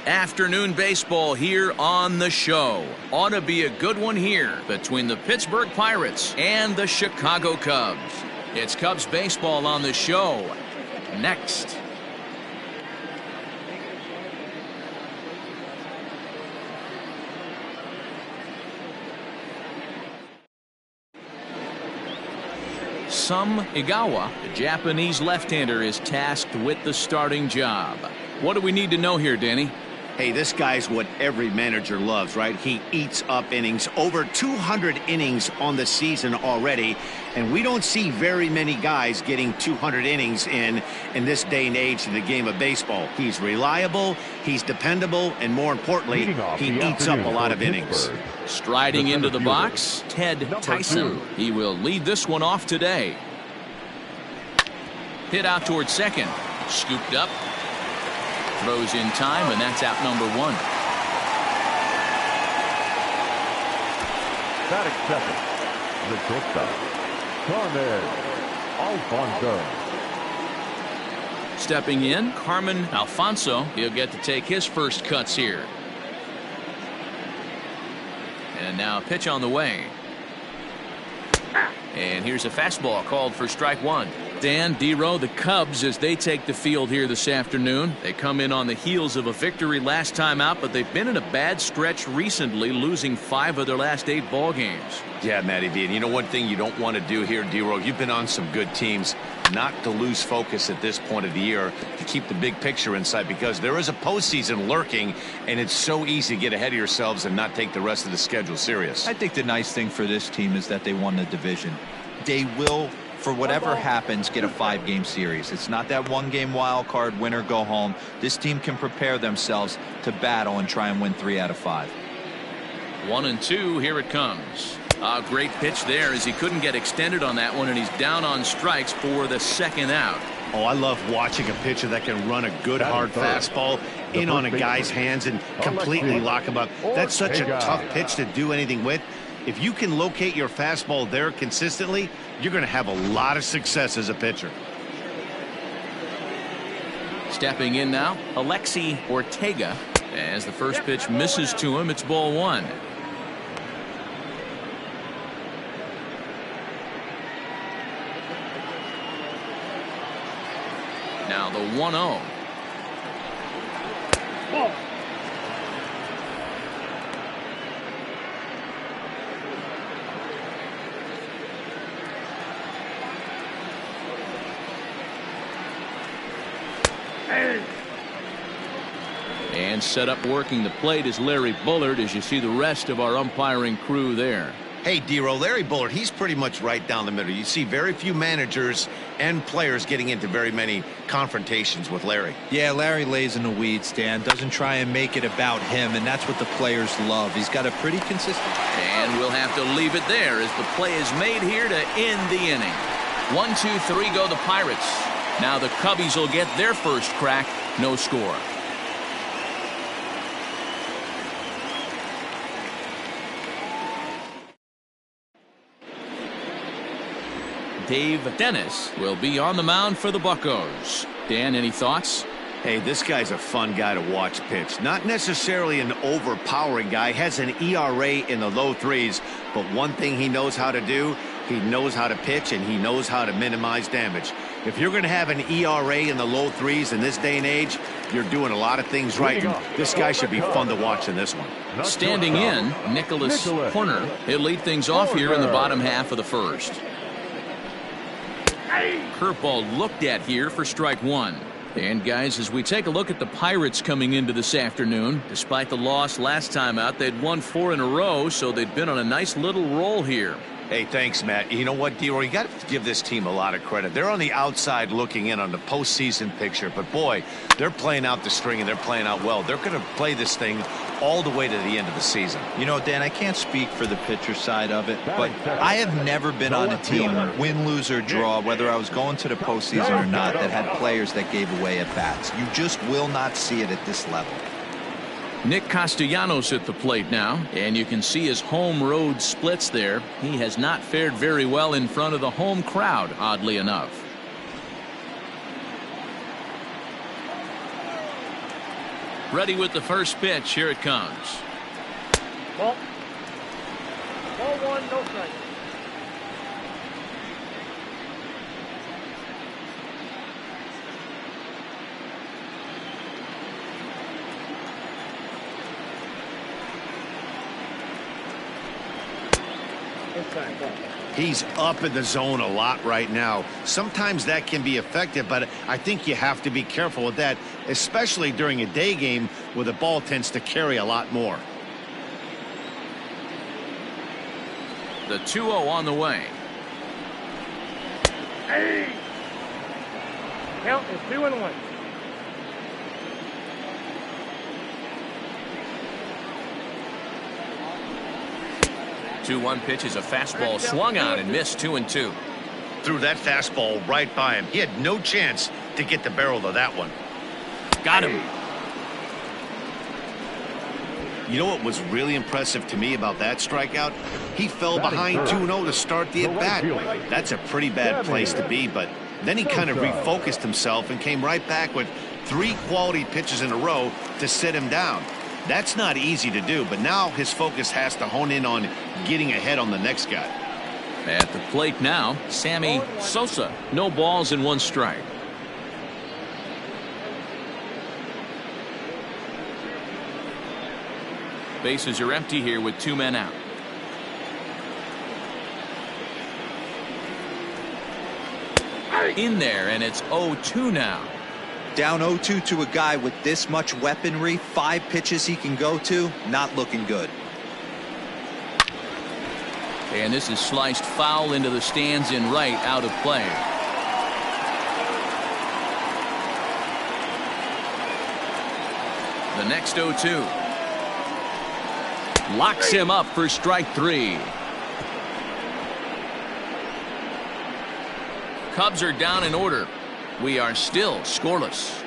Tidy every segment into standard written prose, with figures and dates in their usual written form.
Afternoon baseball here on the show. Ought to be a good one here between the Pittsburgh Pirates and the Chicago Cubs. It's Cubs baseball on the show. Next. Sum Igawa, the Japanese left-hander, is tasked with the starting job. What do we need to know here, Danny? Hey, this guy's what every manager loves, right? He eats up innings. Over 200 innings on the season already. And we don't see very many guys getting 200 innings in this day and age in the game of baseball. He's reliable, he's dependable, and more importantly, he eats up a lot of innings. Striding into the box, Ted Tyson. He will lead this one off today. Hit out towards second. Scooped up. Throws in time, and that's out number one. Batting second, the shortstop, Carmen Alfonso. Stepping in, Carmen Alfonso. He'll get to take his first cuts here. And now a pitch on the way. And here's a fastball called for strike one. Dan, D-Row, the Cubs, as they take the field here this afternoon. They come in on the heels of a victory last time out, but they've been in a bad stretch recently, losing 5 of their last 8 ball games. Yeah, Matty V. And you know one thing you don't want to do here, D-Row, you've been on some good teams, not to lose focus at this point of the year, to keep the big picture in sight, because there is a postseason lurking, and it's so easy to get ahead of yourselves and not take the rest of the schedule serious. I think the nice thing for this team is that they won the division. They will, for whatever happens, get a 5-game series. It's not that 1-game wild card, win or go home. This team can prepare themselves to battle and try and win 3 out of 5. 1-2, here it comes. A great pitch there as he couldn't get extended on that one, and he's down on strikes for the second out. Oh, I love watching a pitcher that can run a good hard fastball in on a guy's hands and completely lock him up. That's such a tough pitch to do anything with. If you can locate your fastball there consistently, you're going to have a lot of success as a pitcher. Stepping in now, Alexi Ortega. As the first pitch misses to him, it's ball 1. Now the 1-0. And set up working the plate is Larry Bullard, as you see the rest of our umpiring crew there. Hey, D-Row, Larry Bullard, he's pretty much right down the middle. You see very few managers and players getting into very many confrontations with Larry. Yeah, Larry lays in the weeds, Dan. Doesn't try and make it about him, and that's what the players love. He's got a pretty consistent. And we'll have to leave it there as the play is made here to end the inning. 1, 2, 3 go the Pirates. Now the Cubbies will get their first crack. No score. Dave Dennis will be on the mound for the Buccos. Dan, any thoughts? Hey, this guy's a fun guy to watch pitch. Not necessarily an overpowering guy. Has an ERA in the low 3s. But one thing he knows how to do, he knows how to pitch, and he knows how to minimize damage. If you're going to have an ERA in the low 3s in this day and age, you're doing a lot of things right. And this guy should be fun to watch in this one. Standing in, Nicholas Horner. He'll lead things off here in the bottom half of the first. Curveball looked at here for strike 1. And guys, as we take a look at the Pirates coming into this afternoon, despite the loss last time out, they'd won 4 in a row, so they'd been on a nice little roll here. Hey, thanks, Matt. You know what, D-Roy, you got to give this team a lot of credit. They're on the outside looking in on the postseason picture, but boy, they're playing out the string and they're playing out well. They're going to play this thing all the way to the end of the season. You know, Dan, I can't speak for the pitcher side of it, but I have never been on a team, win, lose, or draw, whether I was going to the postseason or not, that had players that gave away at bats. You just will not see it at this level. Nick Castellanos at the plate now, and you can see his home road splits there. He has not fared very well in front of the home crowd, oddly enough. Ready with the first pitch. Here it comes. Ball. Ball one, no strike. He's up in the zone a lot right now. Sometimes that can be effective, but I think you have to be careful with that, especially during a day game where the ball tends to carry a lot more. The 2-0 on the way. Hey! Count is 2-1. 2-1 pitch is a fastball swung on and missed. 2-2. Threw that fastball right by him. He had no chance to get the barrel of that one. Got him. You know what was really impressive to me about that strikeout? He fell behind 2-0 to start the at-bat. That's a pretty bad place to be, but then he kind of refocused himself and came right back with 3 quality pitches in a row to sit him down. That's not easy to do, but now his focus has to hone in on getting ahead on the next guy. At the plate now, Sammy Sosa. No balls and 1 strike. Bases are empty here with 2 men out. In there, and it's 0-2 now. Down 0-2 to a guy with this much weaponry, 5 pitches he can go to, not looking good. And this is sliced foul into the stands in right, out of play. The next 0-2. Locks him up for strike 3. Cubs are down in order. We are still scoreless.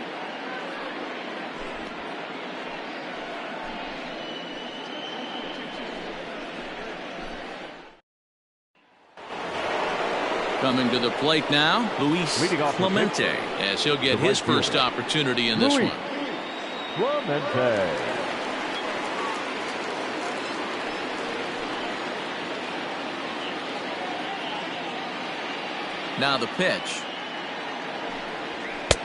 Coming to the plate now, Luis Clemente, as he'll get his first opportunity in this one. Clemente. Now the pitch.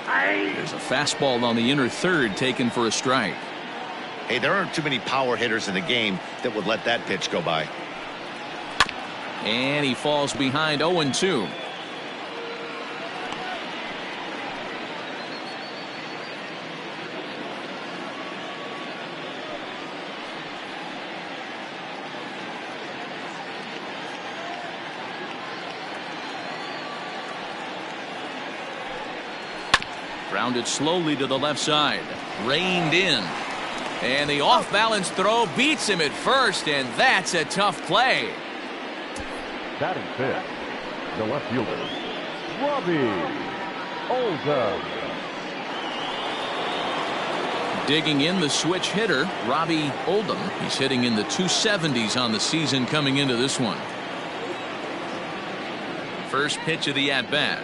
There's a fastball on the inner third taken for a strike. Hey, there aren't too many power hitters in the game that would let that pitch go by. And he falls behind 0-2. Grounded slowly to the left side. Reined in. And the off-balance throw beats him at first, and that's a tough play. Batting fifth, the left fielder, Robbie Oldham. Digging in the switch hitter, Robbie Oldham. He's hitting in the 270s on the season coming into this one. First pitch of the at-bat.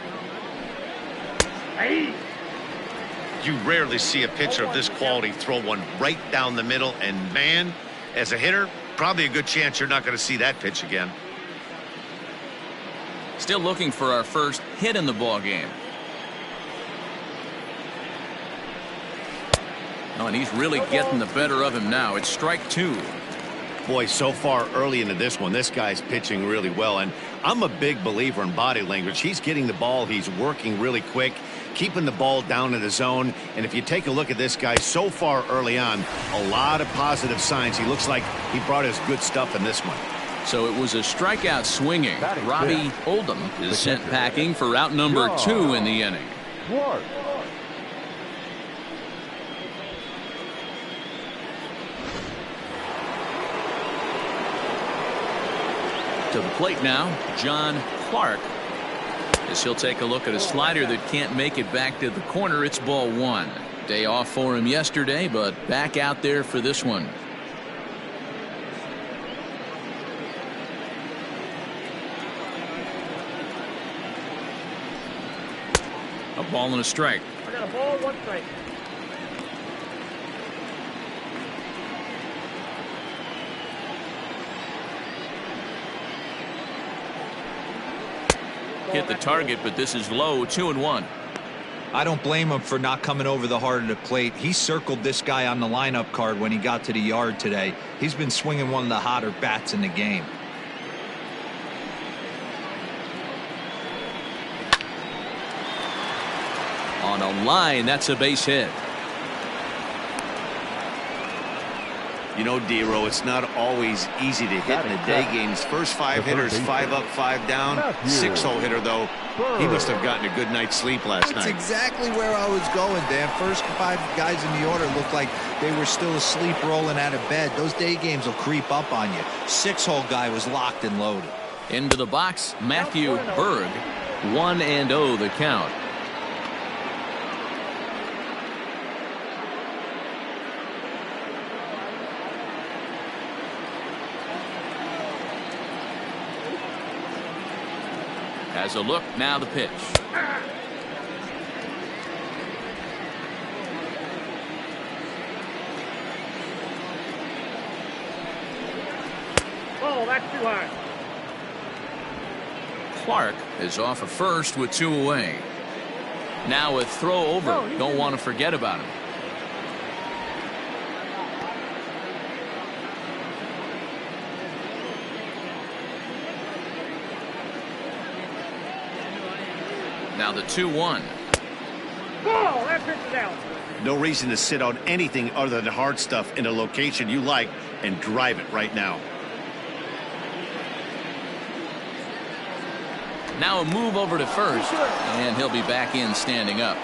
You rarely see a pitcher of this quality throw one right down the middle, and man, as a hitter, probably a good chance you're not going to see that pitch again. Still looking for our first hit in the ball game. Oh, and he's really getting the better of him now. It's strike 2. Boy, so far early into this one, this guy's pitching really well, and I'm a big believer in body language. He's getting the ball, he's working really quick, keeping the ball down in the zone, and if you take a look at this guy so far early on, a lot of positive signs. He looks like he brought his good stuff in this one. So it was a strikeout swinging. Robbie Oldham is sent packing for out number 2 in the inning. To the plate now, John Clark. As he'll take a look at a slider that can't make it back to the corner. It's ball 1. Day off for him yesterday, but back out there for this one. A ball and a strike. I got a ball, 1 strike. hit the target, but this is low, 2-1. I don't blame him for not coming over the heart of the plate. He circled this guy on the lineup card when he got to the yard today. He's been swinging one of the hotter bats in the game. On a line, that's a base hit. You know, D-Row, it's not always easy to hit in the day games. First 5 hitters, 5 up, 5 down. 6-hole hitter, though, he must have gotten a good night's sleep last night. That's exactly where I was going, Dan. First 5 guys in the order looked like they were still asleep rolling out of bed. Those day games will creep up on you. 6-hole guy was locked and loaded. Into the box, Matthew Berg. 1-0 the count. Has a look, now the pitch. Oh, that's too high. Clark is off of first with 2 away. Now a throw over. Don't want to forget about him. Now the 2-1. Oh, that pitch is out. No reason to sit on anything other than hard stuff in a location you like and drive it right now. Now a move over to first, and he'll be back in standing up.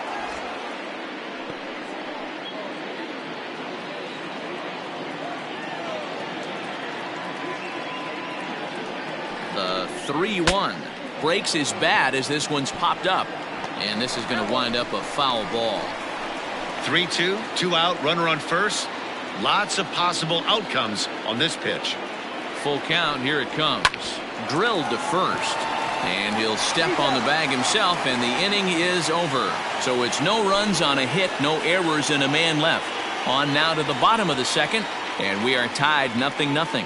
The 3-1. Breaks his bat as this one's popped up, and this is going to wind up a foul ball. 3-2, 2 out, runner on first. Lots of possible outcomes on this pitch. Full count, here it comes. Drilled to first, and he'll step on the bag himself, and the inning is over. So it's no runs on a hit, no errors, and a man left. On now to the bottom of the second, and we are tied 0-0.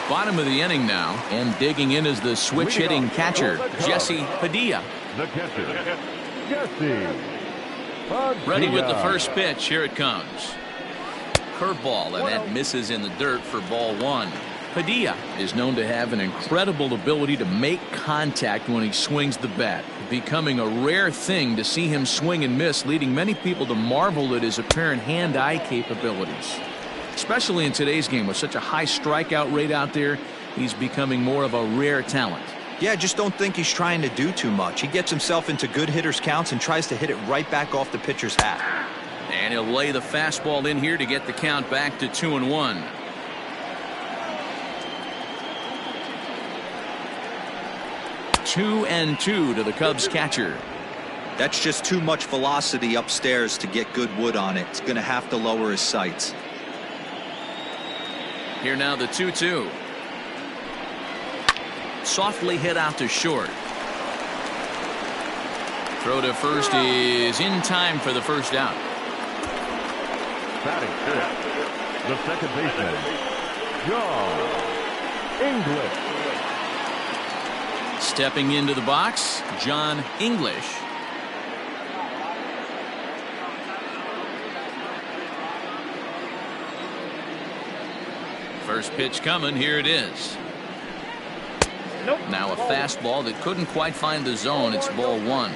Bottom of the inning now, and digging in is the switch hitting catcher, Jesse Padilla. The catcher, Jesse Padilla. Ready with the first pitch. Here it comes. Curveball, and that misses in the dirt for ball 1. Padilla is known to have an incredible ability to make contact when he swings the bat, becoming a rare thing to see him swing and miss, leading many people to marvel at his apparent hand-eye capabilities. Especially in today's game with such a high strikeout rate out there, he's becoming more of a rare talent. Yeah, just don't think he's trying to do too much. He gets himself into good hitters' counts and tries to hit it right back off the pitcher's hat. And he'll lay the fastball in here to get the count back to 2-1. Two and 2 to the Cubs catcher. That's just too much velocity upstairs to get good wood on it. It's going to have to lower his sights. Here now the 2-2. Softly hit out to short. Throw to first is in time for the first out. Batting fifth, the second baseman, John English. Stepping into the box, John English. First pitch coming, here it is. Nope. Now a fastball that couldn't quite find the zone. It's ball 1.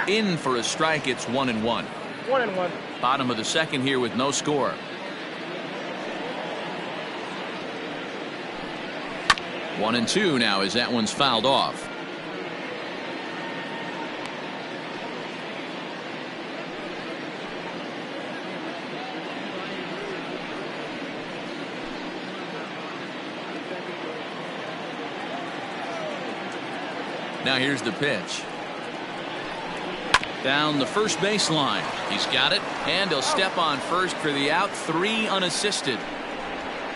In for a strike. It's 1-1. 1-1. Bottom of the second here with no score. 1-2 now as that one's fouled off. Now here's the pitch. Down the first baseline. He's got it, and he'll step on first for the out. 3 unassisted.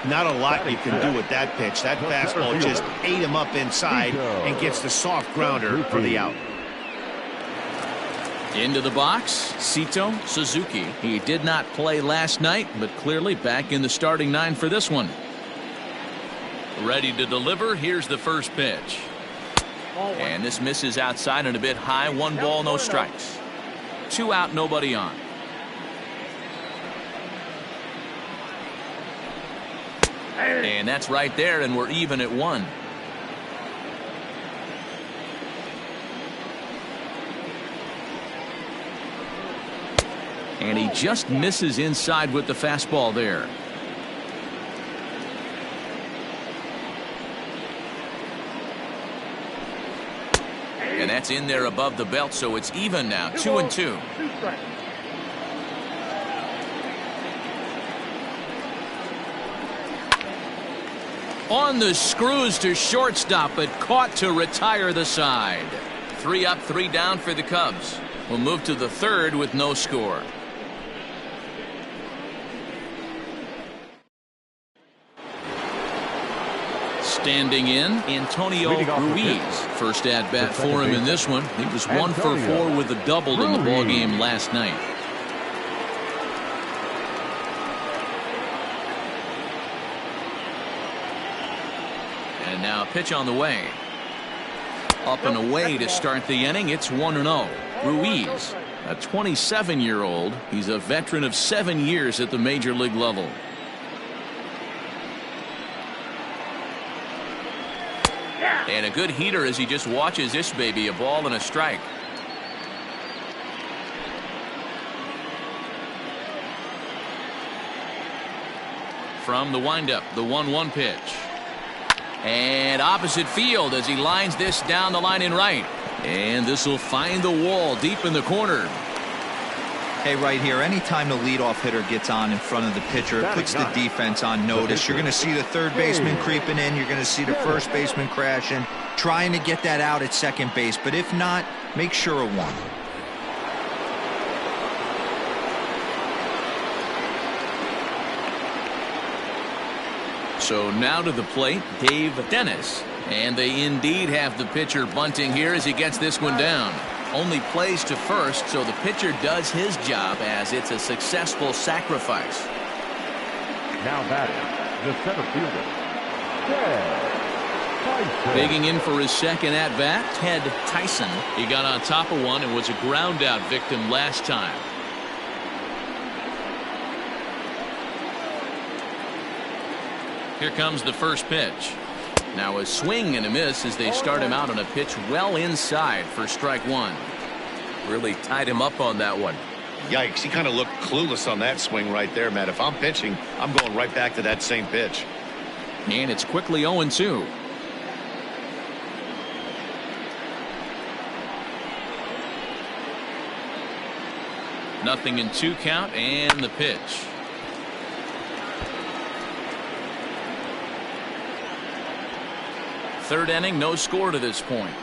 Not a lot you can do with that pitch. That fastball just ate him up inside and gets the soft grounder for the out. Into the box, Sito Suzuki. He did not play last night, but clearly back in the starting 9 for this one. Ready to deliver. Here's the first pitch. And this misses outside and a bit high. 1 ball, no strikes. 2 out, nobody on. And that's right there, and we're even at 1. And he just misses inside with the fastball there. And that's in there above the belt, so it's even now. 2-2. On the screws to shortstop, but caught to retire the side. 3 up, 3 down for the Cubs. We'll move to the 3rd with no score. Standing in, Antonio Ruiz. First at bat for him in this one. He was 1 for 4 with a double in the ball game last night. And now a pitch on the way. Up and away to start the inning. It's 1-0. Ruiz, a 27-year-old. He's a veteran of 7 years at the major league level. And a good heater as he just watches this baby. A ball and a strike. From the windup, the 1-1 pitch. And opposite field as he lines this down the line in right. And this will find the wall deep in the corner. Hey, right here, anytime the leadoff hitter gets on in front of the pitcher, it puts the defense on notice. You're going to see the third baseman creeping in. You're going to see the first baseman crashing, trying to get that out at second base. But if not, make sure of 1. So now to the plate, Dave Dennis. And they indeed have the pitcher bunting here as he gets this one down. Only plays to first, so the pitcher does his job as it's a successful sacrifice. Now batting, the center fielder, Ted Tyson. Digging in for his second at-bat, Ted Tyson. He got on top of one and was a ground-out victim last time. Here comes the first pitch. Now a swing and a miss as they start him out on a pitch well inside for strike 1. Really tied him up on that one. Yikes, he kind of looked clueless on that swing right there, Matt. If I'm pitching, I'm going right back to that same pitch. And it's quickly 0-2. Nothing in 2 count and the pitch. Third inning, no score to this point.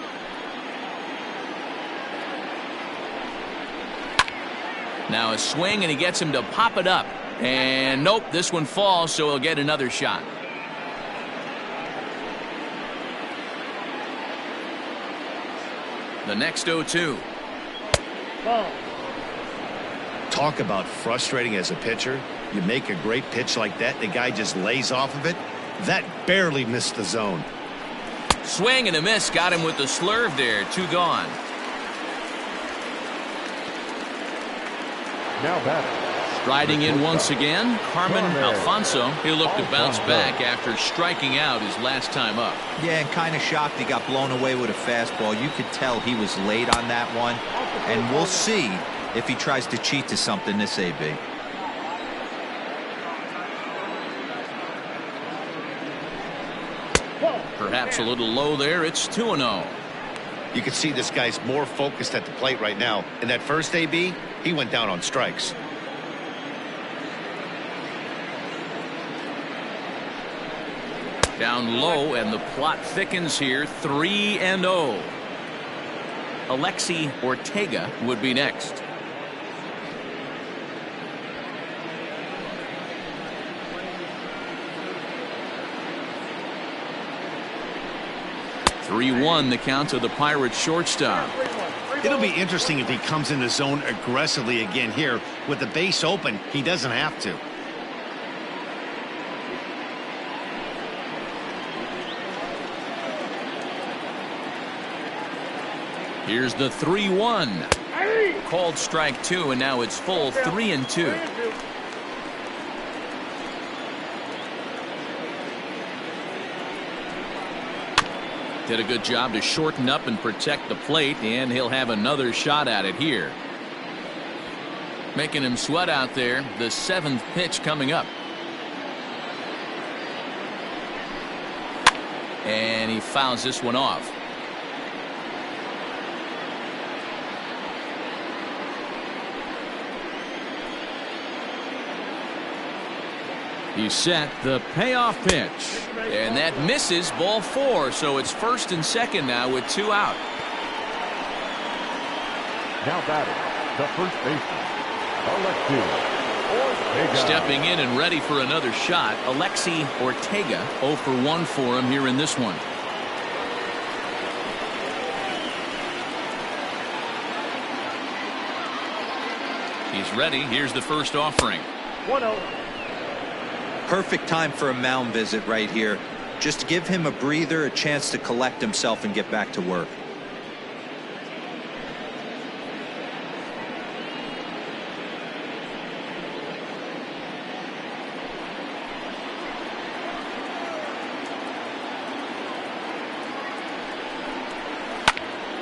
Now a swing and he gets him to pop it up. And nope, this one falls, so he'll get another shot. The next 0-2. Ball. Talk about frustrating as a pitcher. You make a great pitch like that, the guy just lays off of it. That barely missed the zone. Swing and a miss, got him with the slurve there. 2 gone. Now batting. Striding in once again, Carmen Alfonso. He'll look to bounce back after striking out his last time up. Yeah, and kind of shocked he got blown away with a fastball. You could tell he was late on that one. And we'll see if he tries to cheat to something this AB. Perhaps a little low there. It's 2-0. You can see this guy's more focused at the plate right now. In that first AB, he went down on strikes. Down low, and the plot thickens here. 3-0. Alexi Ortega would be next. "3-1 the count to the Pirates shortstop. It'll be interesting if he comes in the zone aggressively again here. With the base open, he doesn't have to. Here's the 3-1. Called strike 2, and now it's full 3-2. Did a good job to shorten up and protect the plate, and he'll have another shot at it here. Making him sweat out there. The 7th pitch coming up. And he fouls this one off. He's set the payoff pitch, and that misses, ball 4, so it's 1st and 2nd now with 2 out. Now batting, the first baseman, Alexi Ortega. Stepping in and ready for another shot, Alexi Ortega. 0 for 1 for him here in this one. He's ready. Here's the first offering. 1-0. Perfect time for a mound visit right here. Just to give him a breather, a chance to collect himself and get back to work.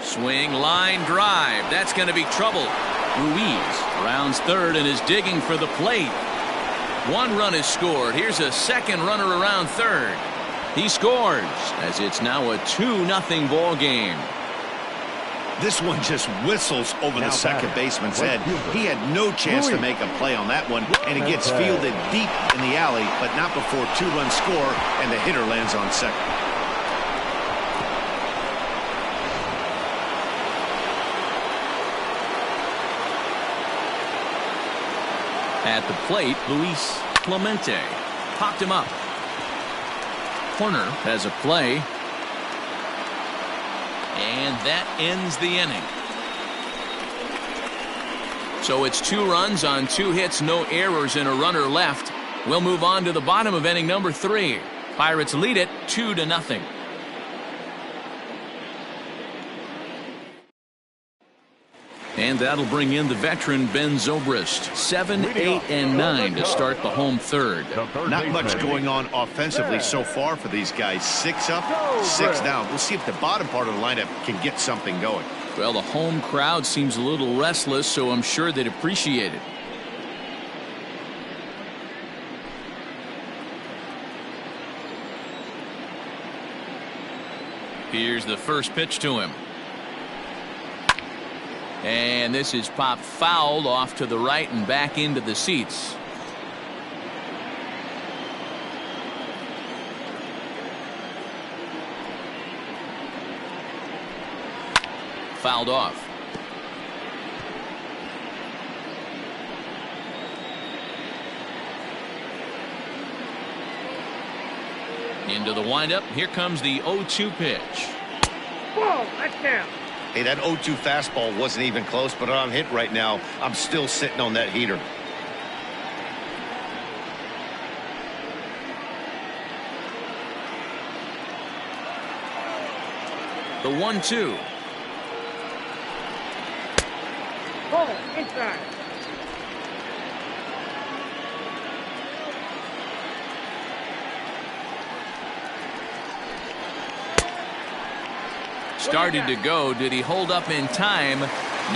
Swing, line drive. That's going to be trouble. Ruiz rounds third and is digging for the plate. 1 run is scored. Here's a second runner around third. He scores as it's now a 2-0 ball game. This one just whistles over the second baseman's head. He had no chance to make a play on that one, and it gets fielded deep in the alley, but not before 2-run score, and the hitter lands on second. At the plate, Luis Clemente popped him up. Corner has a play. And that ends the inning. So it's 2 runs on 2 hits, no errors, and a runner left. We'll move on to the bottom of inning number 3. Pirates lead it 2-0. And that'll bring in the veteran Ben Zobrist. 7, 8, and 9 to start the home third. Not much going on offensively so far for these guys. 6 up, 6 down. We'll see if the bottom part of the lineup can get something going. Well, the home crowd seems a little restless, so I'm sure they'd appreciate it. Here's the first pitch to him. And this is popped fouled off to the right and back into the seats. Fouled off. Into the windup. Here comes the 0-2 pitch. Ball, that's down. Hey, that 0-2 fastball wasn't even close, but on hit right now, I'm still sitting on that heater. The 1-2. Ball, inside. Started to go. Did he hold up in time?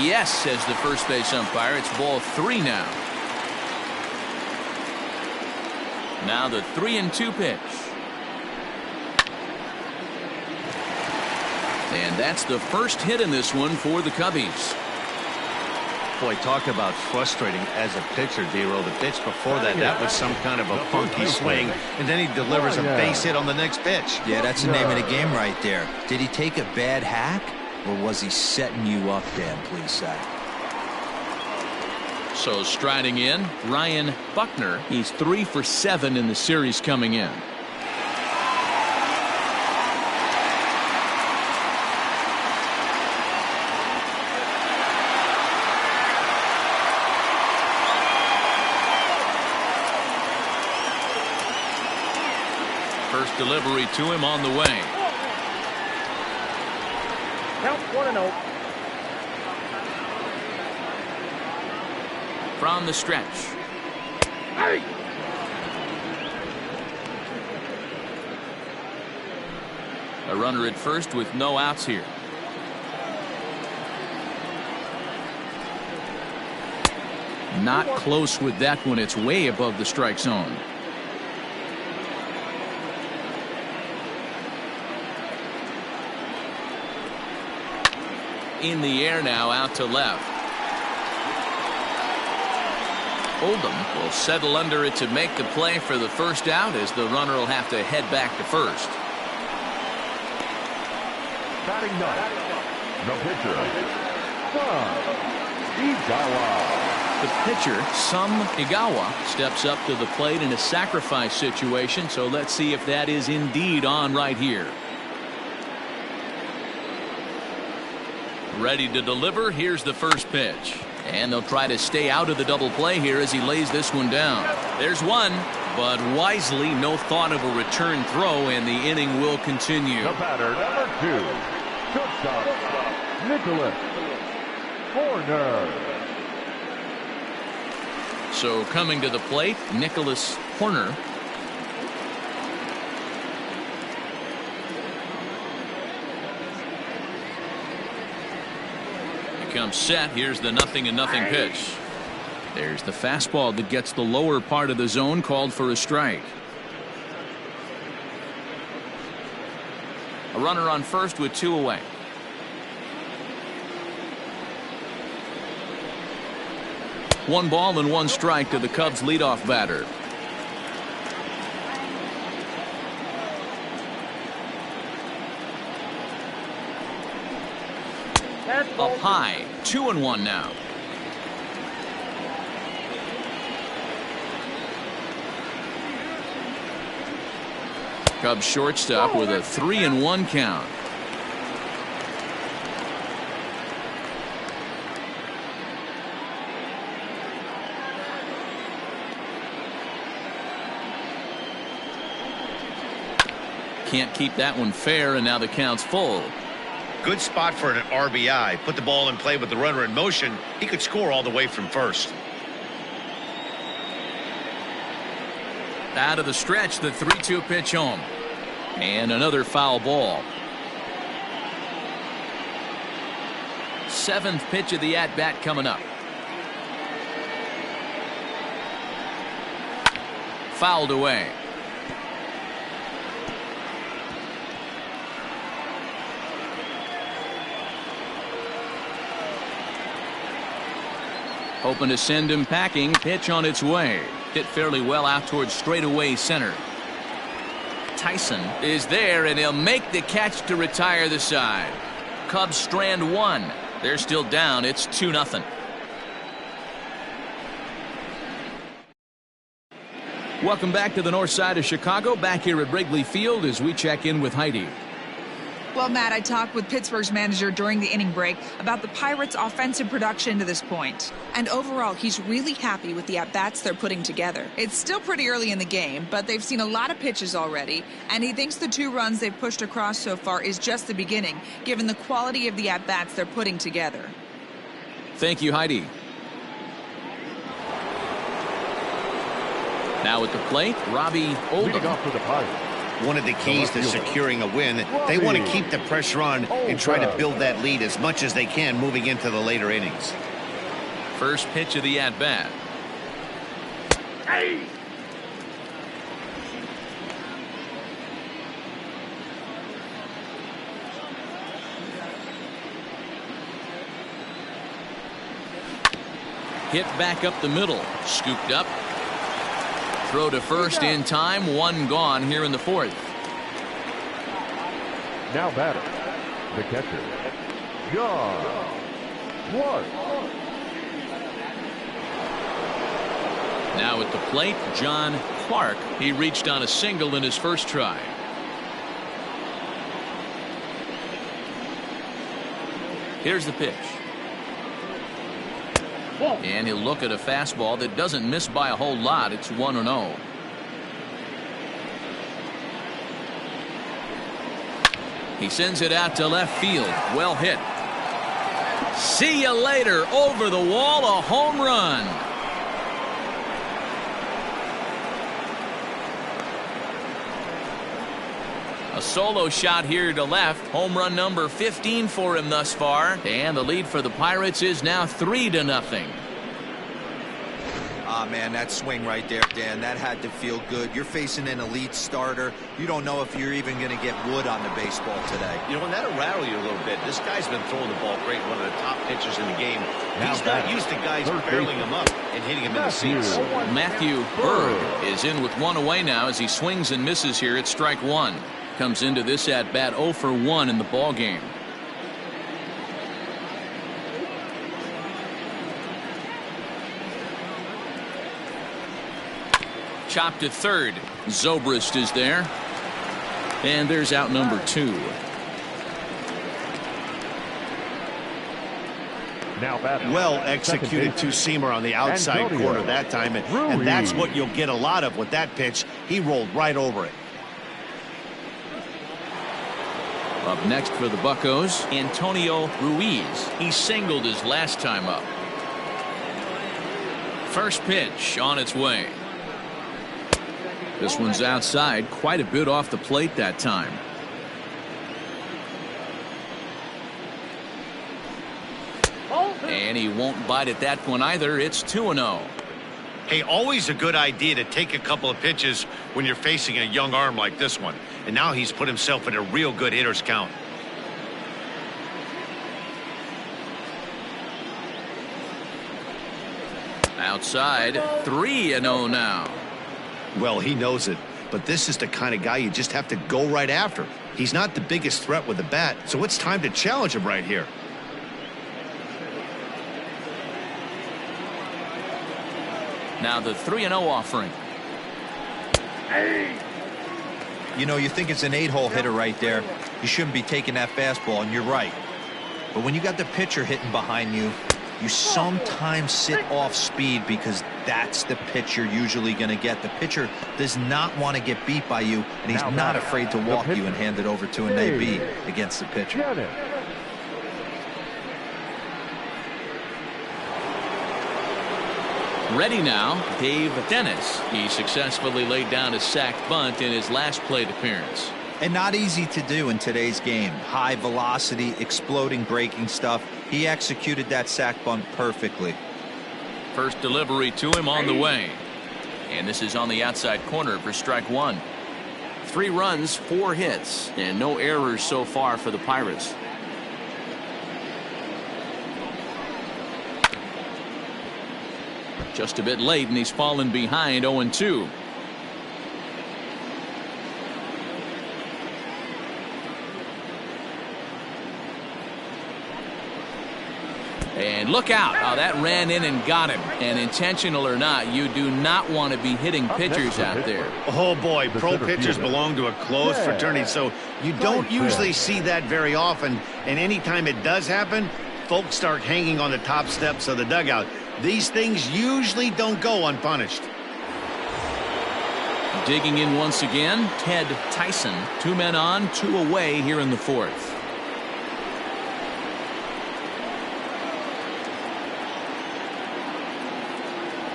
Yes, says the first base umpire. It's ball 3 now. Now the 3-2 pitch. And that's the first hit in this one for the Cubbies. Boy, talk about frustrating as a pitcher, D-Roll. The pitch before that was some kind of a funky swing, and then he delivers a base hit on the next pitch. Yeah, that's the name of the game right there. Did he take a bad hack, or was he setting you up, Dan, please say? So striding in, Ryan Buckner. He's 3 for 7 in the series coming in. First delivery to him on the way. Count 1-0. From the stretch. Hey! A runner at first with no outs here. Not close with that one. It's way above the strike zone. In the air now, out to left. Oldham will settle under it to make the play for the first out, as the runner will have to head back to first. Batting ninth, the pitcher, Igawa. The pitcher, Igawa, steps up to the plate in a sacrifice situation, so let's see if that is indeed on right here. Ready to deliver. Here's the first pitch. And they'll try to stay out of the double play here as he lays this one down. There's one, but wisely, no thought of a return throw, and the inning will continue. The batter, number 2, shortstop, Nicholas Horner. So coming to the plate, Nicholas Horner. Comes set. Here's the 0-0 pitch. There's the fastball that gets the lower part of the zone, called for a strike. A runner on first with 2 away. One ball and 1 strike to the Cubs leadoff batter. Up high, 2-1 now. Cubs shortstop with a 3-1 count. Can't keep that one fair, and now the count's full. Good spot for an RBI. Put the ball in play with the runner in motion. He could score all the way from first. Out of the stretch, the 3-2 pitch home. And another foul ball. 7th pitch of the at-bat coming up. Fouled away. Hoping to send him packing. Pitch on its way. Hit fairly well out towards straightaway center. Tyson is there, and he'll make the catch to retire the side. Cubs strand 1. They're still down. It's 2-0. Welcome back to the north side of Chicago. Back here at Wrigley Field as we check in with Heidi. Well, Matt, I talked with Pittsburgh's manager during the inning break about the Pirates' offensive production to this point. And overall, he's really happy with the at-bats they're putting together. It's still pretty early in the game, but they've seen a lot of pitches already, and he thinks the 2 runs they've pushed across so far is just the beginning, given the quality of the at-bats they're putting together. Thank you, Heidi. Now at the plate, Robbie Oldham. Leading off for the Pirates. One of the keys to securing a win, they want to keep the pressure on and try to build that lead as much as they can moving into the later innings. First pitch of the at-bat. Hey! Hit back up the middle. Scooped up. Throw to first in time. 1 gone here in the 4th. Now batter, the catcher, John Clark. Now at the plate, John Clark. He reached on a single in his first try. Here's the pitch. And he'll look at a fastball that doesn't miss by a whole lot. It's 1-0. He sends it out to left field. Well hit. See you later. Over the wall, a home run. A solo shot here to left. Home run number 15 for him thus far. And the lead for the Pirates is now 3-0. Ah, man, that swing right there, Dan, that had to feel good. You're facing an elite starter. You don't know if you're even going to get wood on the baseball today. You know, and that'll rattle you a little bit. This guy's been throwing the ball great, one of the top pitchers in the game. He's not used to guys barreling him up and hitting him in the seats. Matthew Berg is in with one away now as he swings and misses here at strike one. Comes into this at bat 0 for 1 in the ball game. Chopped to third. Zobrist is there. And there's out number 2. Now batting. Well executed two-seamer on the outside corner that time. And that's what you'll get a lot of with that pitch. He rolled right over it. Up next for the Buccos, Antonio Ruiz. He singled his last time up. First pitch on its way. This one's outside, quite a bit off the plate that time. And he won't bite at that one either. It's 2-0. Hey, always a good idea to take a couple of pitches when you're facing a young arm like this one. And now he's put himself in a real good hitter's count. Outside, 3-0 now. Well, he knows it, but this is the kind of guy you just have to go right after. He's not the biggest threat with the bat, so it's time to challenge him right here. Now the 3-0 offering. You know, you think it's an 8-hole hitter right there. You shouldn't be taking that fastball, and you're right. But when you got the pitcher hitting behind you, you sometimes sit off speed because that's the pitch you're usually going to get. The pitcher does not want to get beat by you, and he's not afraid to walk you and hand it over to an AB against the pitcher. Ready now, Dave Dennis. He successfully laid down a sacked bunt in his last plate appearance. And not easy to do in today's game. High velocity, exploding breaking stuff. He executed that sack bunt perfectly. First delivery to him on the way. And this is on the outside corner for strike one. 3 runs, 4 hits, and no errors so far for the Pirates. Just a bit late, and he's fallen behind 0-2. And look out. Oh, that ran in and got him. And intentional or not, you do not want to be hitting pitchers out there. Oh, boy. Pro pitchers belong to a closed fraternity, so you don't usually see that very often. And anytime it does happen, folks start hanging on the top steps of the dugout. These things usually don't go unpunished. Digging in once again, Ted Tyson. 2 men on, 2 away here in the 4th.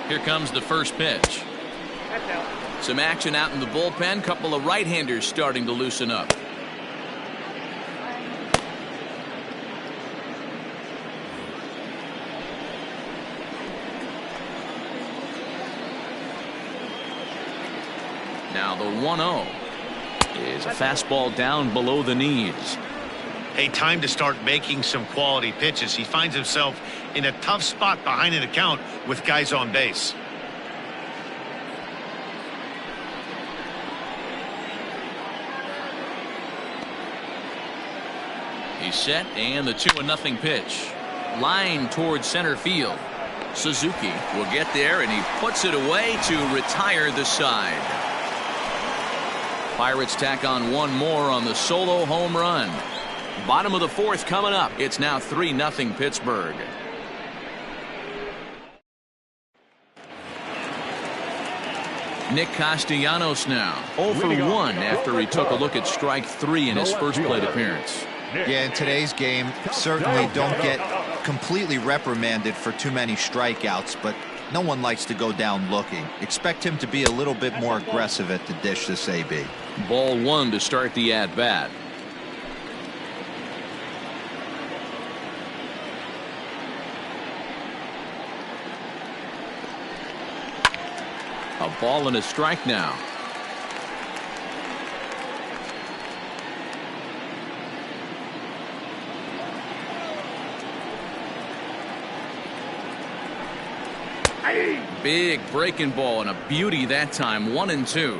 Here comes the first pitch. Some action out in the bullpen. Couple of right-handers starting to loosen up. Now the 1-0 is a fastball down below the knees. Hey, time to start making some quality pitches. He finds himself in a tough spot behind an account with guys on base. He's set, and the 2-0 pitch. Line towards center field. Suzuki will get there, and he puts it away to retire the side. Pirates tack on 1 more on the solo home run. Bottom of the 4th coming up. It's now 3-0 Pittsburgh. Nick Castellanos now 0 for 1 after he took a look at strike 3 in his first plate appearance. Yeah, in today's game, certainly don't get completely reprimanded for too many strikeouts, but no one likes to go down looking. Expect him to be a little bit more aggressive at the dish this AB. Ball 1 to start the at-bat. A ball and a strike now. Big breaking ball and a beauty that time. 1-2.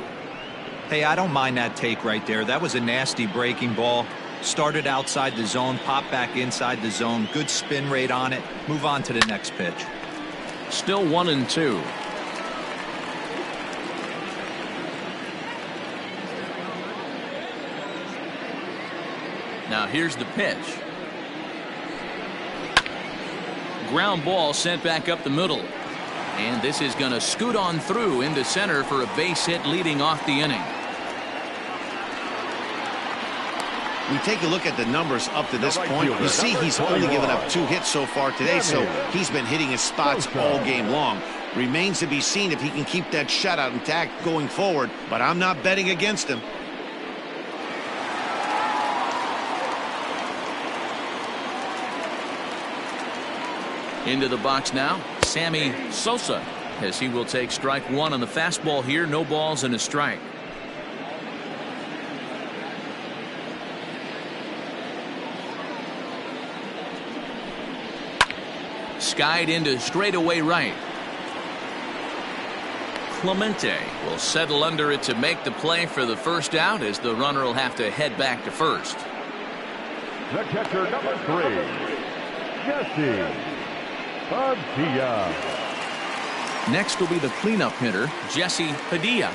Hey, I don't mind that take right there. That was a nasty breaking ball. Started outside the zone, popped back inside the zone. Good spin rate on it. Move on to the next pitch. Still 1-2. Now here's the pitch. Ground ball sent back up the middle. And this is going to scoot on through into center for a base hit leading off the inning. We take a look at the numbers up to this point. You see he's only given up 2 hits so far today, so he's been hitting his spots all game long. Remains to be seen if he can keep that shutout intact going forward, but I'm not betting against him. Into the box now, Sammy Sosa, as he will take strike 1 on the fastball here. No balls and a strike. Skied into straightaway right. Clemente will settle under it to make the play for the first out, as the runner will have to head back to first. The catcher, number 3, Jesse Padilla. Next will be the cleanup hitter, Jesse Padilla.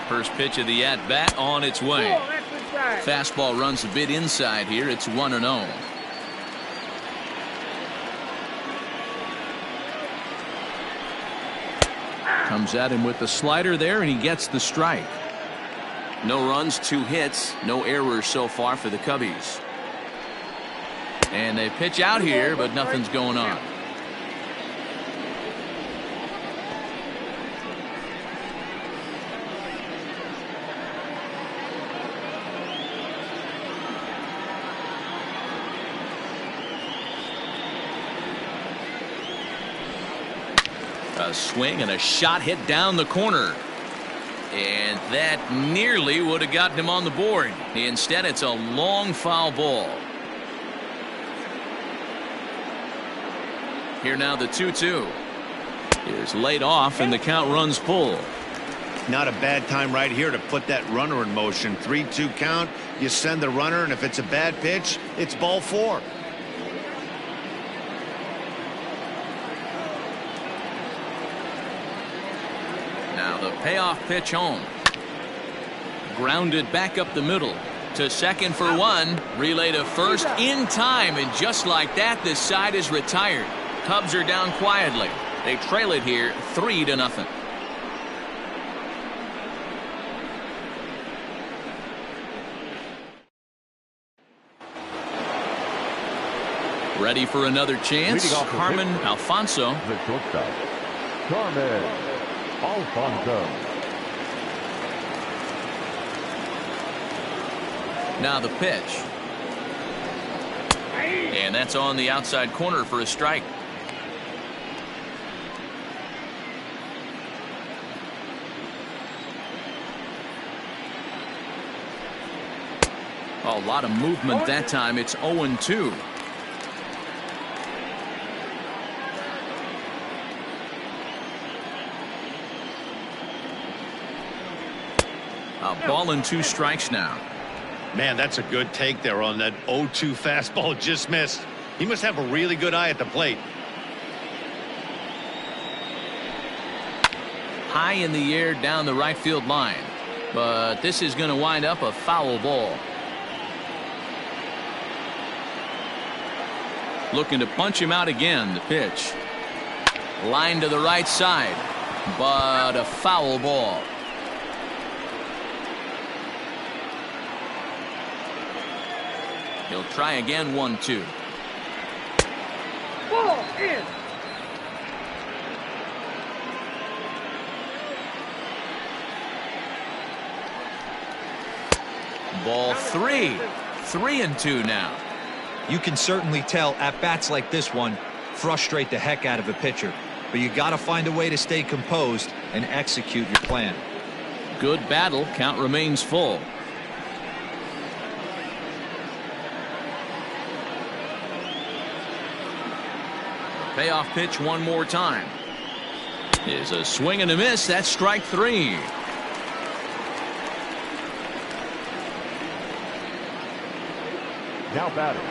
First pitch of the at-bat on its way. Fastball runs a bit inside here. It's 1-0. Comes at him with the slider there, and he gets the strike. No runs, 2 hits, no errors so far for the Cubbies. And they pitch out here, but nothing's going on. A swing and a shot hit down the corner. And that nearly would have gotten him on the board. Instead, it's a long foul ball. Here now the 2-2 is laid off, and the count runs full. Not a bad time right here to put that runner in motion. 3-2 count. You send the runner, and if it's a bad pitch, it's ball 4. The payoff pitch home. Grounded back up the middle to second for 1. Relay to first in time, and just like that, this side is retired. Cubs are down quietly. They trail it here 3-0. Ready for another chance. Carmen Alfonso. The shortstop, Carmen Alfonso. Now the pitch. And that's on the outside corner for a strike. A lot of movement that time. It's 0-2. A ball and 2 strikes now. Man, that's a good take there on that 0-2 fastball just missed. He must have a really good eye at the plate. High in the air down the right field line. But this is going to wind up a foul ball. Looking to punch him out again. The pitch. Line to the right side, but a foul ball. He'll try again. 1-2. Ball in. Ball 3. 3-2 now. You can certainly tell at bats like this one frustrate the heck out of a pitcher, but you got to find a way to stay composed and execute your plan. Good battle. Count remains full. Payoff pitch one more time. Is a swing and a miss. That's strike 3. Now batting.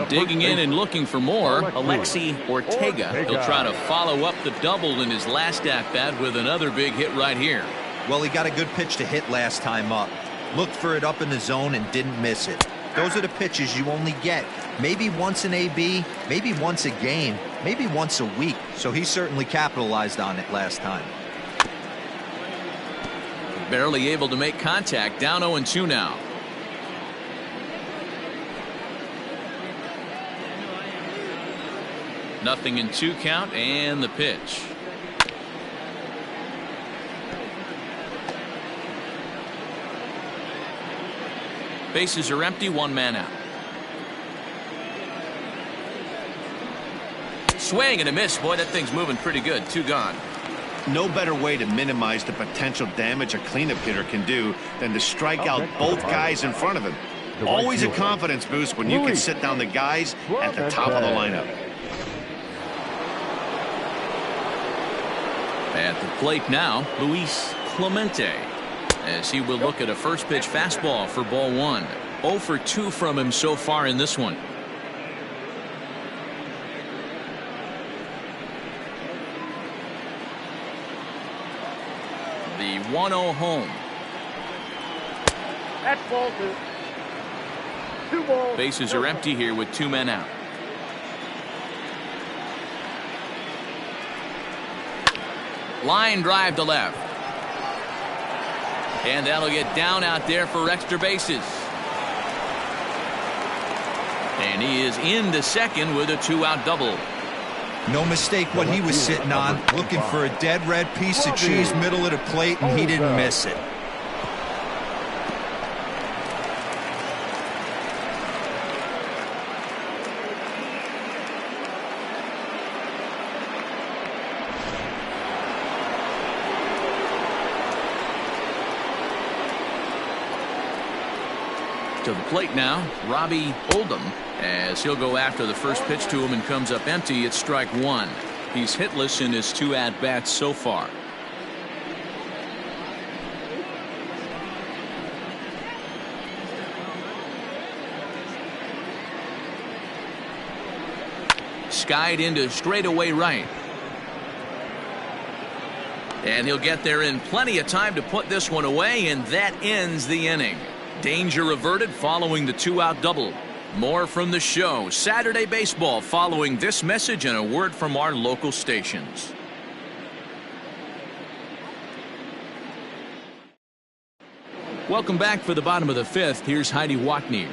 Digging in and looking for more, Alexi Ortega. He'll try to follow up the double in his last at-bat with another big hit right here. Well, he got a good pitch to hit last time up. Looked for it up in the zone and didn't miss it. Those are the pitches you only get maybe once in AB, maybe once a game, maybe once a week. So he certainly capitalized on it last time. Barely able to make contact. Down 0-2 now. Nothing in 2 count, and the pitch. Bases are empty. 1 man out. Swing and a miss. Boy, that thing's moving pretty good. 2 gone. No better way to minimize the potential damage a cleanup hitter can do than to strike out both guys in front of him. Always a confidence boost when you can sit down the guys at the top of the lineup. At the plate now, Luis Clemente, as he will look at a first pitch fastball for ball 1. 0 for 2 from him so far in this one. The 1-0 home. That's ball 2. 2 balls. Bases are empty here with 2 men out. Line drive to left. And that'll get down out there for extra bases. And he is into second with a 2-out double. No mistake what he was sitting on, looking for a dead red piece of cheese middle of the plate, and he didn't miss it. To the plate now, Robbie Oldham, as he'll go after the first pitch to him and comes up empty. It's strike 1. He's hitless in his 2 at-bats so far. Skied into straightaway right. And he'll get there in plenty of time to put this one away, and that ends the inning. Danger averted following the 2-out double. More from the show. Saturday Baseball following this message and a word from our local stations. Welcome back for the bottom of the 5th. Here's Heidi Watney.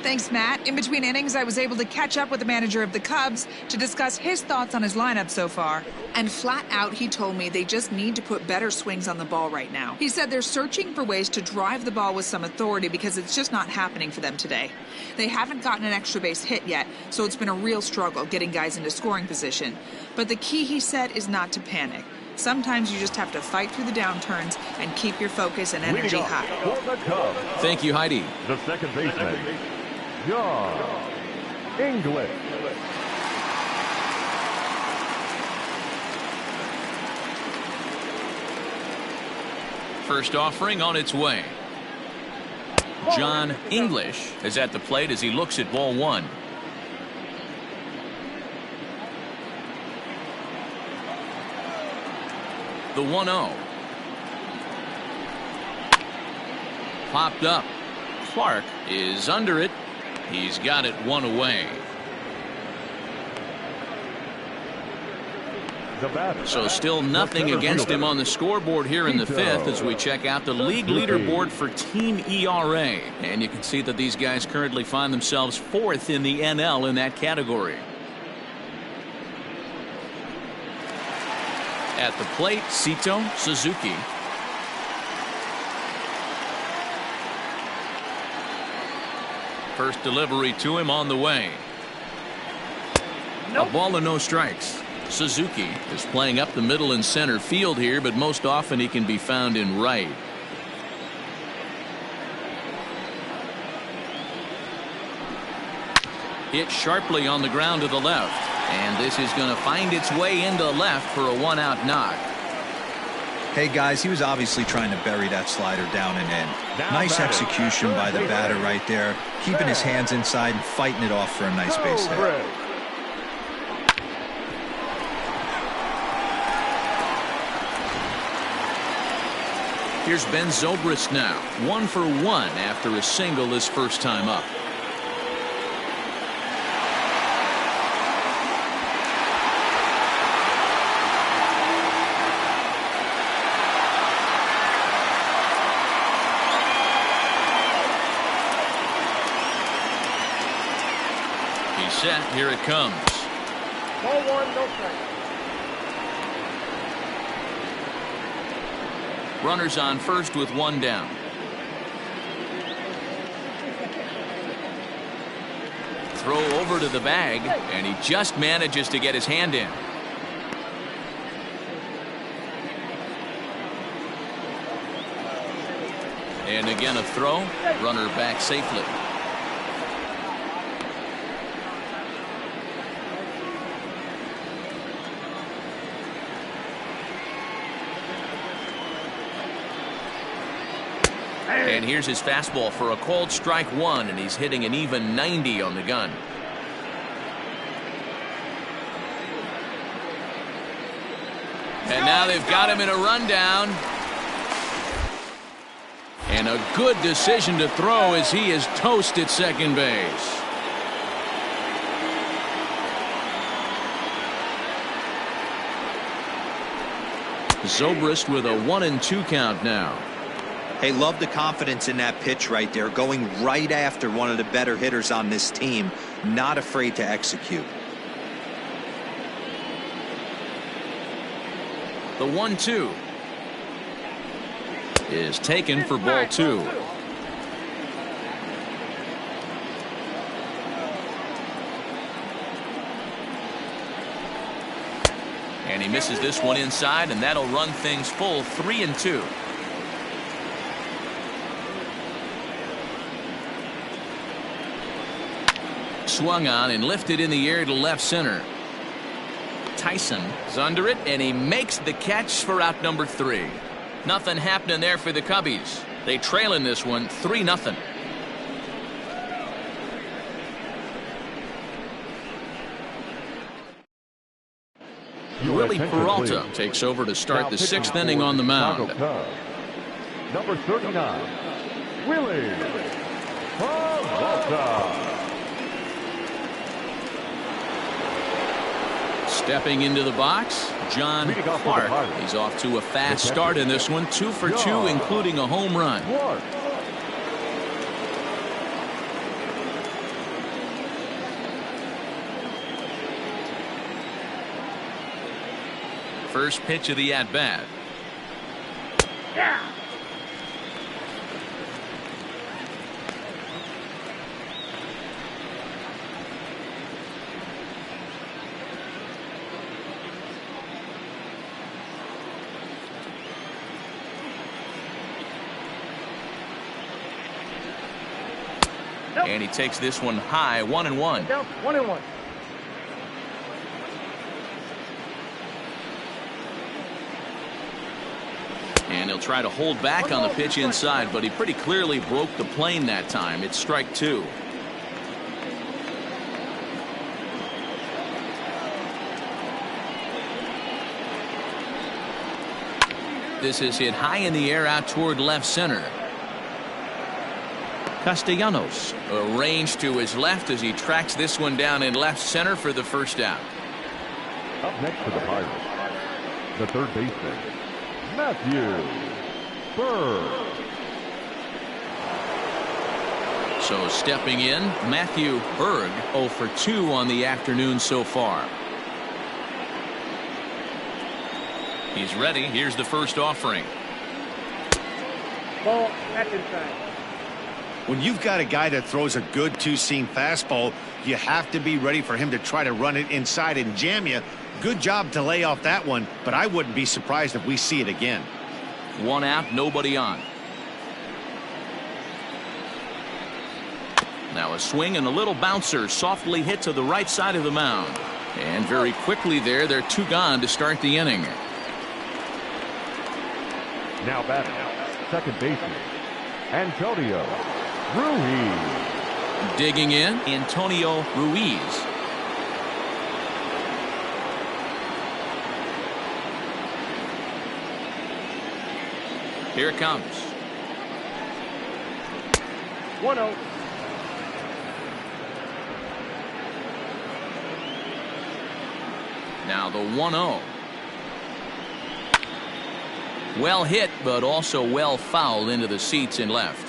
Thanks, Matt. In between innings, I was able to catch up with the manager of the Cubs to discuss his thoughts on his lineup so far. And flat out, he told me they just need to put better swings on the ball right now. He said they're searching for ways to drive the ball with some authority because it's just not happening for them today. They haven't gotten an extra base hit yet, so it's been a real struggle getting guys into scoring position. But the key, he said, is not to panic. Sometimes you just have to fight through the downturns and keep your focus and energy high. Thank you, Heidi. The second baseman, John English. First offering on its way. John English is at the plate as he looks at ball 1. The 1-0. Popped up. Clark is under it. He's got it 1 away. the batter. So still nothing against him on the scoreboard here in the fifth as we check out the league leaderboard for team ERA. And you can see that these guys currently find themselves fourth in the NL in that category. At the plate, Sito Suzuki. First delivery to him on the way. A ball and no strikes. Suzuki is playing up the middle and center field here, but most often he can be found in right. Hit sharply on the ground to the left, and this is going to find its way into left for a one-out knock. Hey guys, he was obviously trying to bury that slider down and in. Nice execution by the batter right there, keeping his hands inside and fighting it off for a nice base hit. Here's Ben Zobrist now, 1 for 1 after a single his first time up. He's set. Here it comes. Ball one, no strike. Runners on first with one down. Throw over to the bag, and he just manages to get his hand in. And again a throw. Runner back safely. And here's his fastball for a called strike one, and he's hitting an even 90 on the gun. And now they've got him in a rundown. And a good decision to throw as he is toast at second base. Zobrist with a 1-2 count now. Hey, love the confidence in that pitch right there, going right after one of the better hitters on this team, not afraid to execute. The 1-2 is taken for ball two. And he misses this one inside, and that'll run things full 3-2. Swung on and lifted in the air to left center. Tyson is under it, and he makes the catch for out number 3. Nothing happening there for the Cubbies. They trail in this one 3-0. Willie Peralta takes over to start the 6th inning on the mound. Number 39, Willie Peralta. Stepping into the box, John Clark. He's off to a fast start in this one, 2 for 2, including a home run. First pitch of the at-bat. Yeah. And he takes this one high, 1-1. Down 1-1. And he'll try to hold back on the pitch inside, but he pretty clearly broke the plane that time. It's strike 2. This is hit high in the air out toward left center. Castellanos arranged to his left as he tracks this one down in left center for the first out. Up next for the Pirates, the third baseman, Matthew Berg. So stepping in, Matthew Berg, 0 for 2 on the afternoon so far. He's ready. Here's the first offering. Ball, that's inside. When you've got a guy that throws a good two-seam fastball, you have to be ready for him to try to run it inside and jam you. Good job to lay off that one, but I wouldn't be surprised if we see it again. One out, nobody on. Now a swing and a little bouncer softly hit to the right side of the mound. And very quickly there, they're 2 gone to start the inning. Now batting, second baseman, Antonio Ruiz. Digging in, Antonio Ruiz. Here it comes. 1-0. Now the 1-0. Well hit, but also well fouled into the seats in left.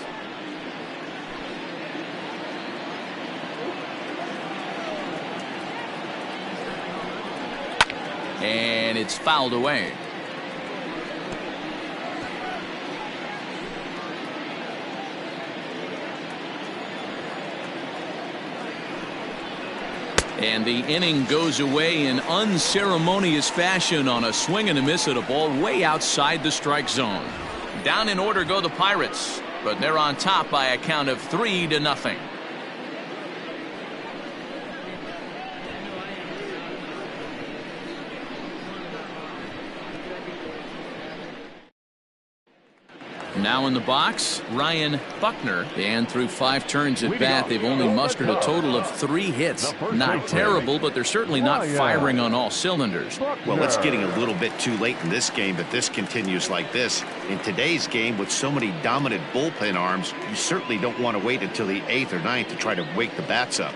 And it's fouled away. And the inning goes away in unceremonious fashion on a swing and a miss at a ball way outside the strike zone. Down in order go the Pirates, but they're on top by a count of 3-0. Now in the box, Ryan Buckner, and through 5 turns at bat, they've only mustered a total of 3 hits. Not terrible, but they're certainly not firing on all cylinders. Well, it's getting a little bit too late in this game, but this continues like this. In today's game, with so many dominant bullpen arms, you certainly don't want to wait until the 8th or 9th to try to wake the bats up.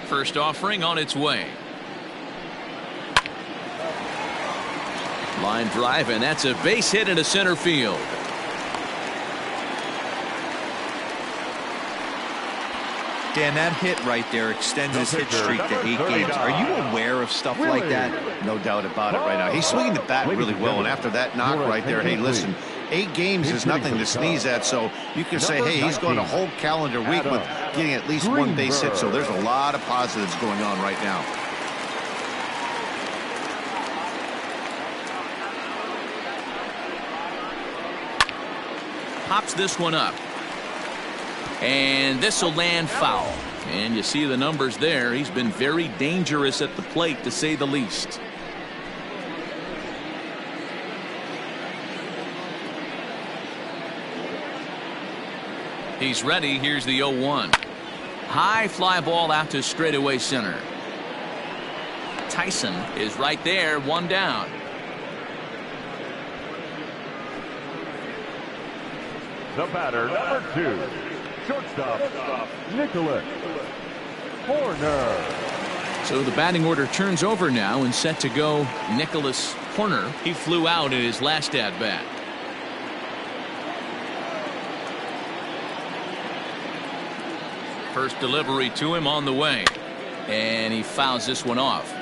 First offering on its way. Line drive, and that's a base hit into center field. Dan, that hit right there extends his hit streak to 8 games. Are you aware of stuff like that? No doubt about it right now. He's swinging the bat really well, and after that knock right there, hey, listen, 8 games is nothing to sneeze at, so you can say, hey, he's going a whole calendar week with getting at least 1 base hit, so there's a lot of positives going on right now. Pops this one up. And this will land foul. And you see the numbers there. He's been very dangerous at the plate, to say the least. He's ready. Here's the 0-1. High fly ball out to straightaway center. Tyson is right there, 1 down. The batter, number 2, shortstop, Nicholas Horner. So the batting order turns over now, and set to go Nicholas Horner. He flew out in his last at-bat. First delivery to him on the way, and he fouls this one off.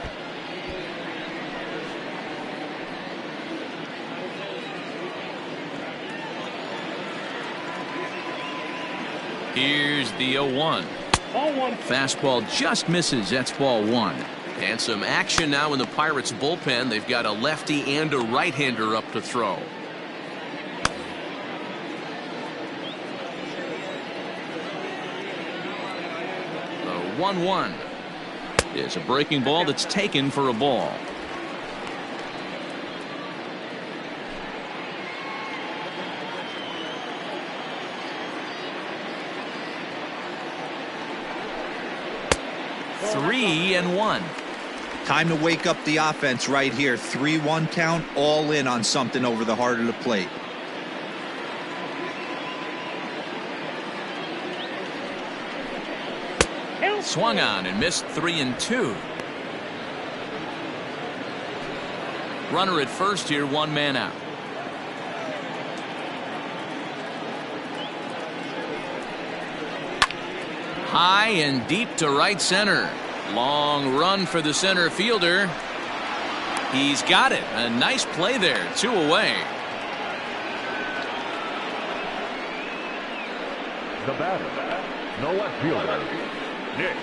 Here's the 0-1. Fastball just misses. That's ball 1. And some action now in the Pirates bullpen. They've got a lefty and a right-hander up to throw. The 1-1 is a breaking ball that's taken for a ball. Three and 1. Time to wake up the offense right here. 3-1 count, all in on something over the heart of the plate. Swung on and missed 3 and 2. Runner at first here, one man out. High and deep to right center. Long run for the center fielder. He's got it. A nice play there. 2 away. The batter, no left fielder, Nick.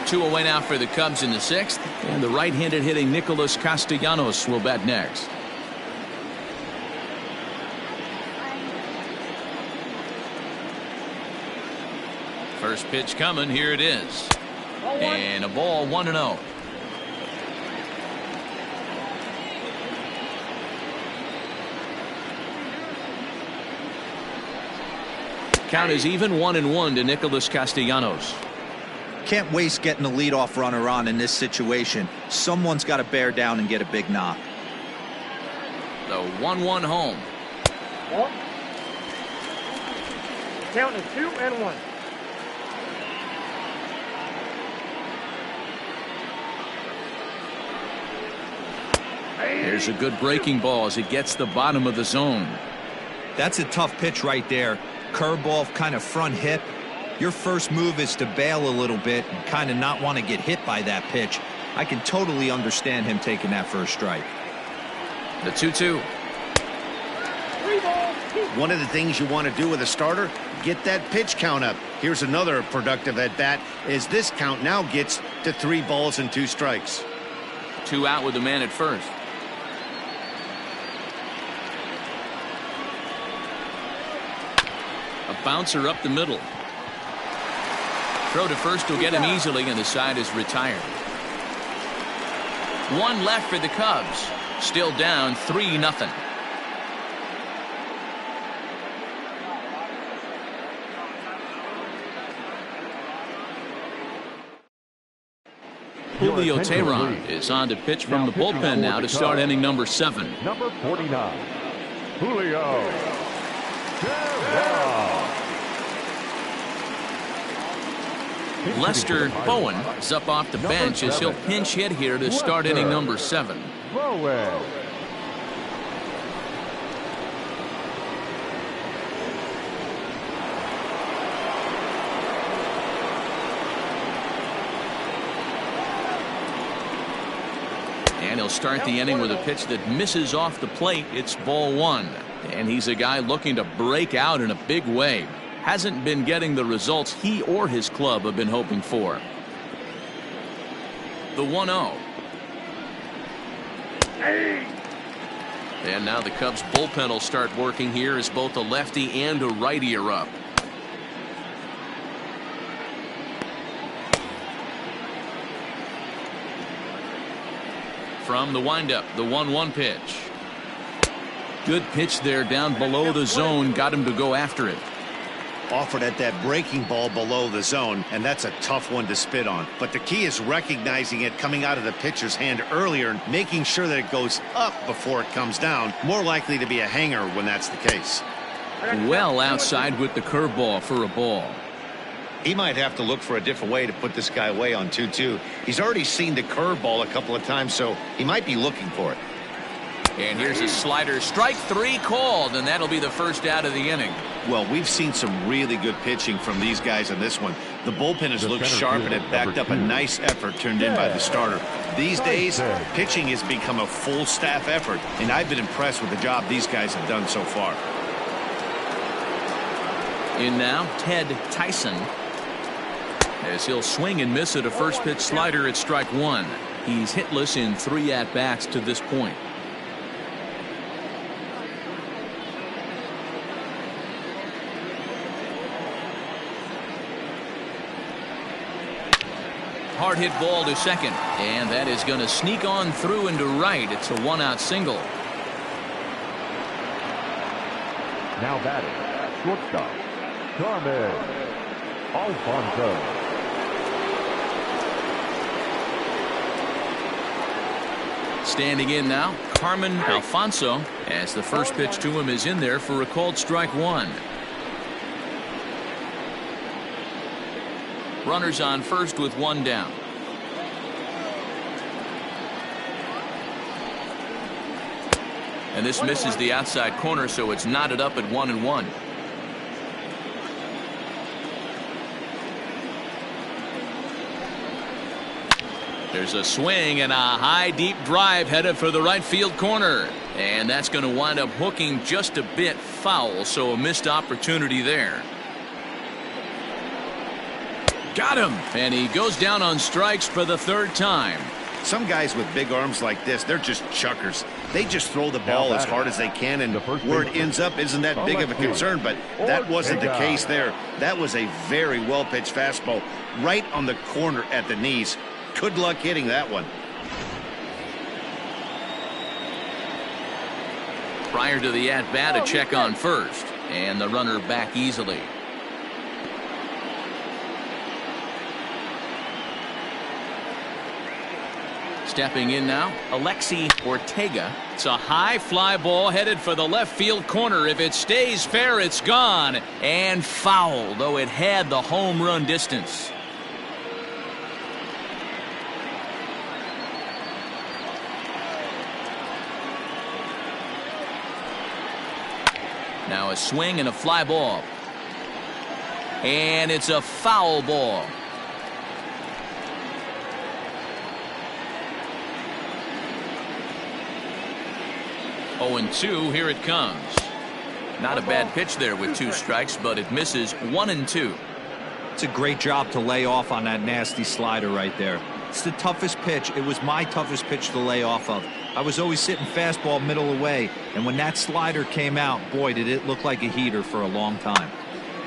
2 away now for the Cubs in the 6th. And the right-handed hitting Nicholas Castellanos will bat next. First pitch coming. Here it is. And a ball, 1-0. Count is even, 1-1 to Nicholas Castellanos. Can't waste getting the leadoff runner on in this situation. Someone's got to bear down and get a big knock. The 1-1 home. Count is 2-1. There's a good breaking ball as it gets the bottom of the zone. That's a tough pitch right there. Curveball, kind of front hip. Your first move is to bail a little bit and kind of not want to get hit by that pitch. I can totally understand him taking that first strike. The 2-2. One of the things you want to do with a starter, get that pitch count up. Here's another productive at bat as this count now gets to 3 balls and 2 strikes. 2 out with the man at first. A bouncer up the middle. Throw to first will get him easily, and the side is retired. 1 left for the Cubs. Still down 3-0. Julio Teheran is on to pitch from the bullpen now to start inning number 7. Number 49, Julio Teheran. Lester Bowen is up off the bench as he'll pinch hit here to start inning number 7. Bowen. And he'll start the inning with a pitch that misses off the plate. It's ball 1. And he's a guy looking to break out in a big way. Hasn't been getting the results he or his club have been hoping for. The 1-0. And now the Cubs bullpen will start working here as both a lefty and a righty are up. From the windup, the 1-1 pitch. Good pitch there down below the zone. Got him to go after it. Offered at that breaking ball below the zone, and that's a tough one to spit on. But the key is recognizing it coming out of the pitcher's hand earlier and making sure that it goes up before it comes down. More likely to be a hanger when that's the case. Well outside with the curveball for a ball. He might have to look for a different way to put this guy away on 2-2. He's already seen the curveball a couple of times, so he might be looking for it. And here's a slider. Strike 3 called, and that'll be the first out of the inning. Well, we've seen some really good pitching from these guys in this one. The bullpen has looked sharp, and it backed up a nice effort turned in by the starter. These days, pitching has become a full staff effort, and I've been impressed with the job these guys have done so far. In now, Ted Tyson. As he'll swing and miss at a first pitch slider at strike 1. He's hitless in 3 at-bats to this point. Hard hit ball to second, and that is going to sneak on through into right. It's a 1-out single. Now batting, shortstop, Carmen Alfonso. Standing in now, Carmen Alfonso, as the first pitch to him is in there for a called strike 1. Runners on first with 1 down. And this misses the outside corner, so it's knotted up at 1-1. There's a swing and a high deep drive headed for the right field corner, and that's going to wind up hooking just a bit foul, so a missed opportunity there. Got him, and he goes down on strikes for the third time. Some guys with big arms like this, they're just chuckers. They just throw the ball as hard as they can, and where it ends up isn't that big of a concern, but that wasn't the case there. That was a very well-pitched fastball right on the corner at the knees. Good luck hitting that one. Prior to the at-bat, a check on first, and the runner back easily. Stepping in now, Alexi Ortega. It's a high fly ball headed for the left field corner. If it stays fair, it's gone and foul, though it had the home run distance. Now a swing and a fly ball. And it's a foul ball. Oh, 0-2, here it comes. Not a bad pitch there with 2 strikes, but it misses 1-2. It's a great job to lay off on that nasty slider right there. It's the toughest pitch. It was my toughest pitch to lay off of. I was always sitting fastball middle away, and when that slider came out, boy, did it look like a heater for a long time.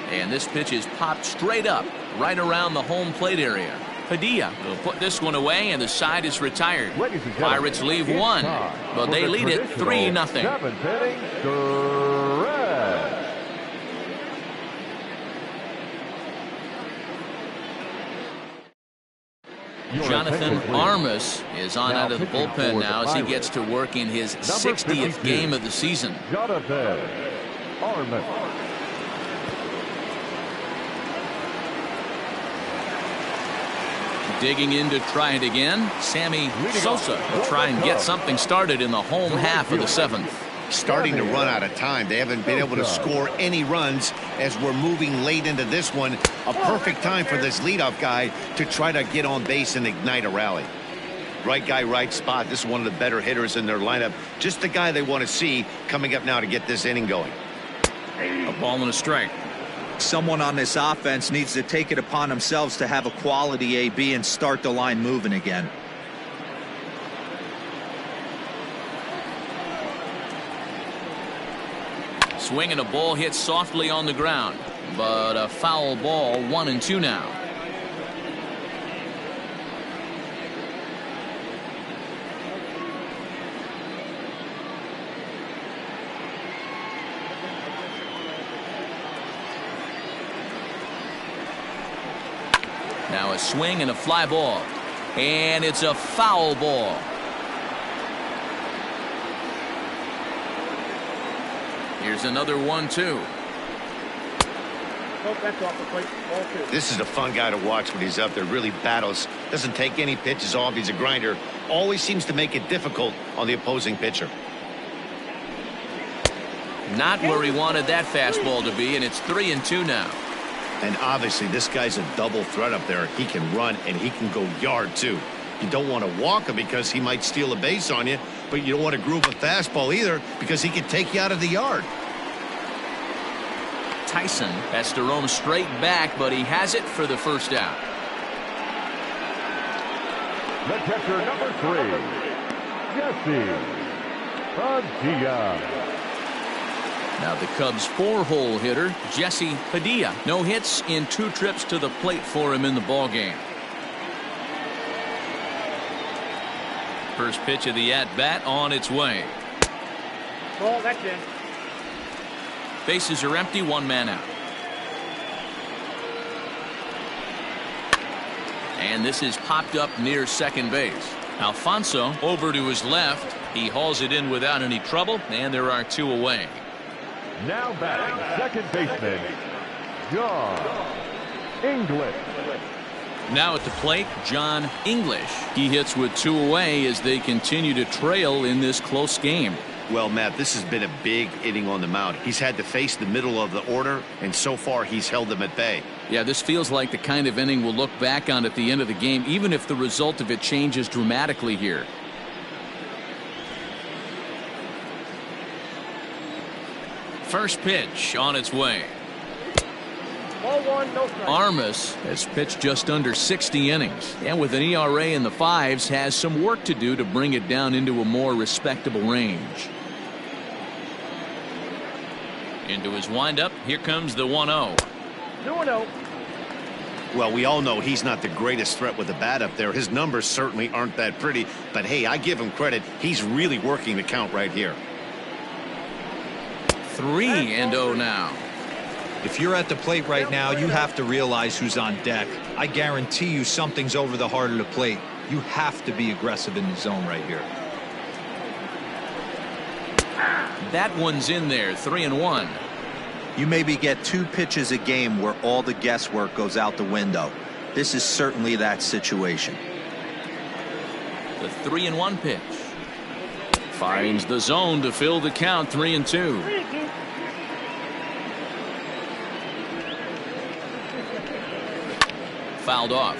And this pitch is popped straight up, right around the home plate area. Padilla will put this one away, and the side is retired. Pirates leave 1, but they lead it 3-0. 7th inning, stretch. Jonathan Armas is on out of the bullpen now as he gets to work in his 60th game of the season. Jonathan Armas. Digging in to try it again, Sammy Sosa will try and get something started in the home half of the 7th. Starting to run out of time. They haven't been able to score any runs as we're moving late into this one. A perfect time for this leadoff guy to try to get on base and ignite a rally. Right guy, right spot. This is one of the better hitters in their lineup. Just the guy they want to see coming up now to get this inning going. A ball and a strike. Someone on this offense needs to take it upon themselves to have a quality AB and start the line moving again. Swing and a ball hit softly on the ground, but a foul ball. 1-2 now. Now a swing and a fly ball, and it's a foul ball. Here's another 1-2. This is a fun guy to watch when he's up there. Really battles. Doesn't take any pitches off. He's a grinder. Always seems to make it difficult on the opposing pitcher. Not where he wanted that fastball to be, and it's 3-2 now. And obviously this guy's a double threat up there. He can run and he can go yard too. You don't want to walk him because he might steal a base on you, but you don't want to group a fastball either because he can take you out of the yard. Tyson has to roam straight back, but he has it for the first out. The catcher, number 3, Jesse Padilla. Now the Cubs' 4-hole hitter, Jesse Padilla. No hits in 2 trips to the plate for him in the ballgame. First pitch of the at-bat on its way. Ball, that's in. Bases are empty, 1 man out. And this is popped up near second base. Alfonso over to his left. He hauls it in without any trouble, and there are 2 away. Now batting, second baseman, John English. Now at the plate, John English. He hits with 2 away as they continue to trail in this close game. Well, Matt, this has been a big inning on the mound. He's had to face the middle of the order, and so far he's held them at bay. Yeah, this feels like the kind of inning we'll look back on at the end of the game, even if the result of it changes dramatically here. First pitch on its way. Ball one, no strike. Armas has pitched just under 60 innings, and with an ERA in the 5s, has some work to do to bring it down into a more respectable range. Into his windup, here comes the 1-0. 2-0. Well, we all know he's not the greatest threat with the bat up there. His numbers certainly aren't that pretty, but hey, I give him credit. He's really working the count right here. 3-0 now. If you're at the plate right now, you have to realize who's on deck. I guarantee you something's over the heart of the plate. You have to be aggressive in the zone right here. That one's in there. 3-1. You maybe get 2 pitches a game where all the guesswork goes out the window. This is certainly that situation. The 3-1 pitch finds the zone to fill the count. 3-2. Fouled off.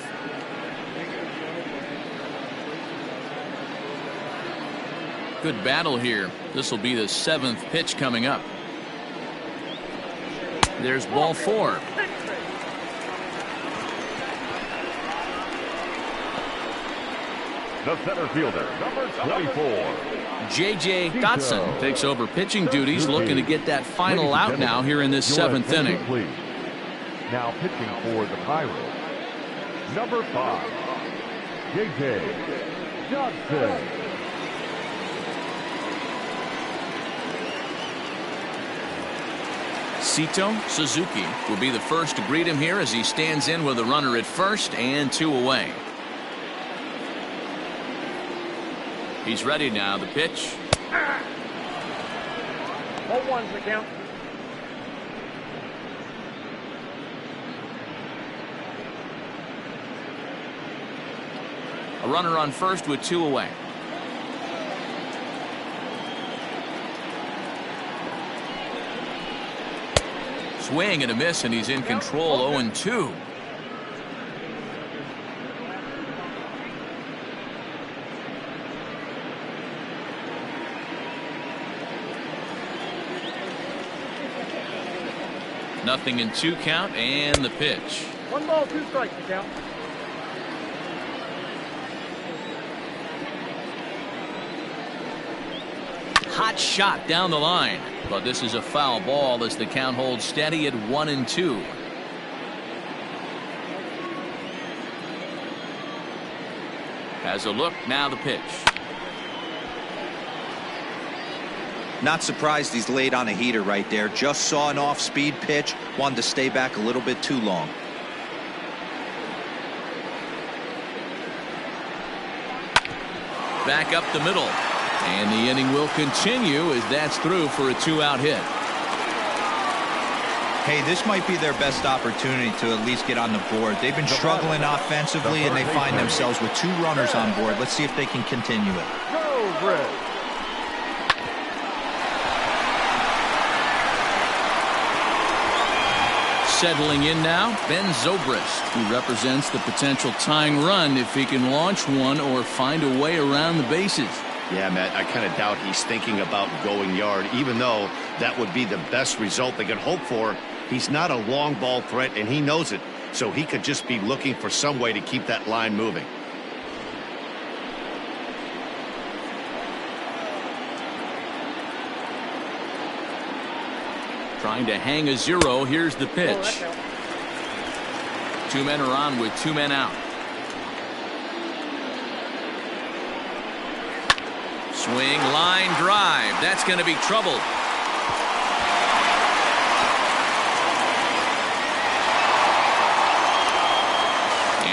Good battle here. This will be the 7th pitch coming up. There's ball 4. The center fielder, number 24. J.J. Dotson takes over pitching duties, looking to get that final out now here in this 7th inning. Please. Now pitching for the Pirates, number 5, J.J. Johnson. Sito Suzuki will be the first to greet him here as he stands in with a runner at first and 2 away. He's ready now. The pitch. 0-1's the count. A runner on first with 2 away. Swing and a miss, and he's in control. 0-2. Nothing in 2 count, and the pitch. 1 ball, 2 strikes the count. Hot shot down the line, but this is a foul ball as the count holds steady at 1-2. Has a look, now the pitch. Not surprised he's laid on a heater right there. Just saw an off-speed pitch, wanted to stay back a little bit too long. Back up the middle, and the inning will continue as that's through for a 2-out hit. Hey, this might be their best opportunity to at least get on the board. They've been struggling offensively, and they find themselves with 2 runners on board. Let's see if they can continue it. Go, Red. Settling in now, Ben Zobrist, who represents the potential tying run if he can launch one or find a way around the bases. Yeah, Matt, I kind of doubt he's thinking about going yard, even though that would be the best result they could hope for. He's not a long ball threat, and he knows it, so he could just be looking for some way to keep that line moving. Trying to hang a 0. Here's the pitch. 2 men are on with 2 men out. Swing, line drive. That's going to be trouble.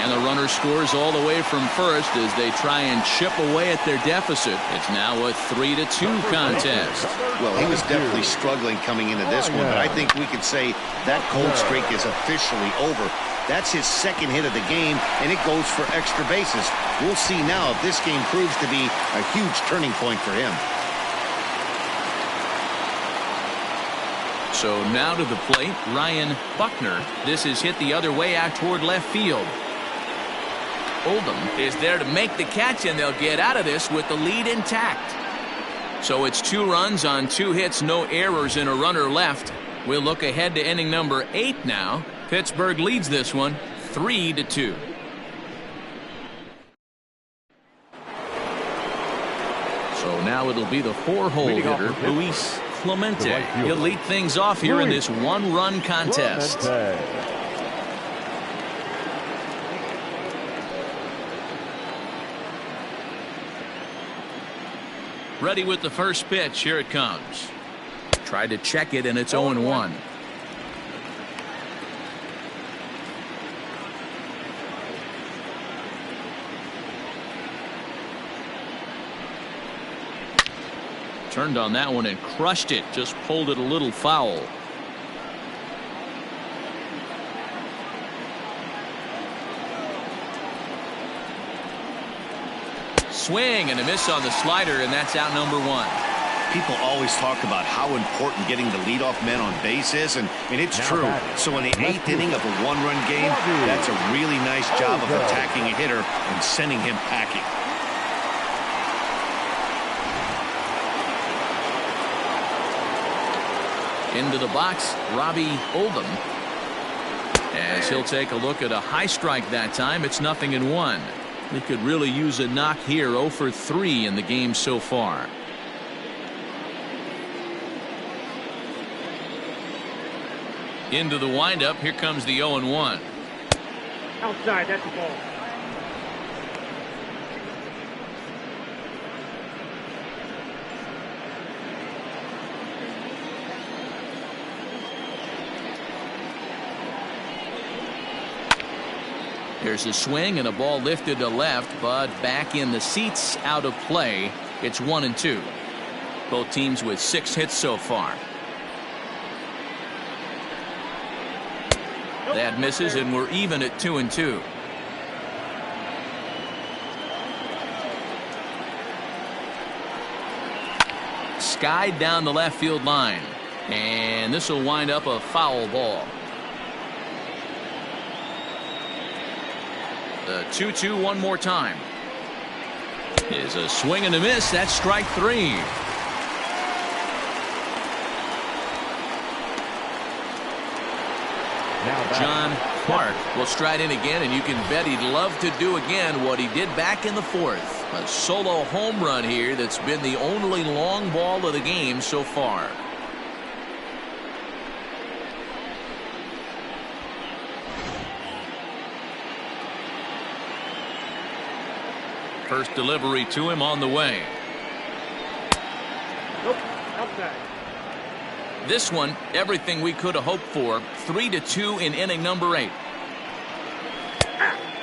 And the runner scores all the way from first as they try and chip away at their deficit. It's now a 3-2 contest. Well, he was definitely struggling coming into this one, but I think we could say that cold streak is officially over. That's his 2nd hit of the game, and it goes for extra bases. We'll see now if this game proves to be a huge turning point for him. So now to the plate, Ryan Buckner. This is hit the other way out toward left field. Oldham is there to make the catch, and they'll get out of this with the lead intact. So it's 2 runs on 2 hits, no errors, and a runner left. We'll look ahead to inning number 8 now. Pittsburgh leads this one 3-2. So now it'll be the 4-hole hitter, Luis Clemente. He'll lead things off here in this 1-run contest. Ready with the first pitch. Here it comes. Tried to check it, and it's 0-1. Turned on that one and crushed it. Just pulled it a little foul. Swing and a miss on the slider, and that's out number 1. People always talk about how important getting the leadoff man on base is, and it's true. So in the 8th inning of a 1-run game, that's a really nice job of attacking a hitter and sending him packing. Into the box, Robbie Oldham. As he'll take a look at a high strike that time. It's 0-1. They could really use a knock here. 0 for 3 in the game so far. Into the windup. Here comes the 0-1. Outside, that's the ball. There's a swing and a ball lifted to left, but back in the seats, out of play. It's 1-2. Both teams with 6 hits so far. That misses, and we're even at 2-2. Skied down the left field line, and this will wind up a foul ball. The 2-2 one more time. Is a swing and a miss. That's strike 3. John Clark will stride in again, and you can bet he'd love to do again what he did back in the 4th. A solo home run here that's been the only long ball of the game so far. First delivery to him on the way. Nope, outside. This one, everything we could have hoped for. 3-2 in inning number 8.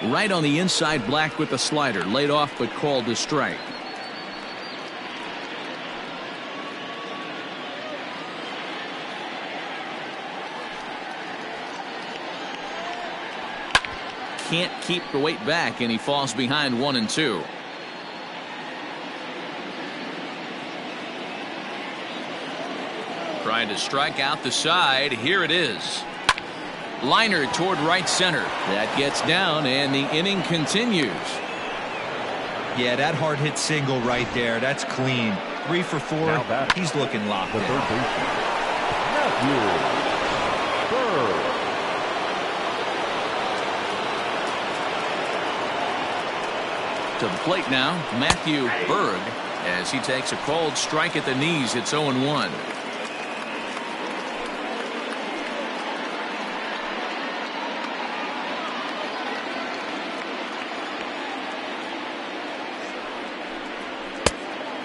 Right on the inside, Black with the slider. Laid off but called to strike. Can't keep the weight back, and he falls behind 1-2. Trying to strike out the side. Here it is. Liner toward right center. That gets down, and the inning continues. Yeah, that hard hit single right there. That's clean. 3 for 4. He's looking locked in. To the plate now, Matthew Berg, as he takes a called strike at the knees. It's 0-1.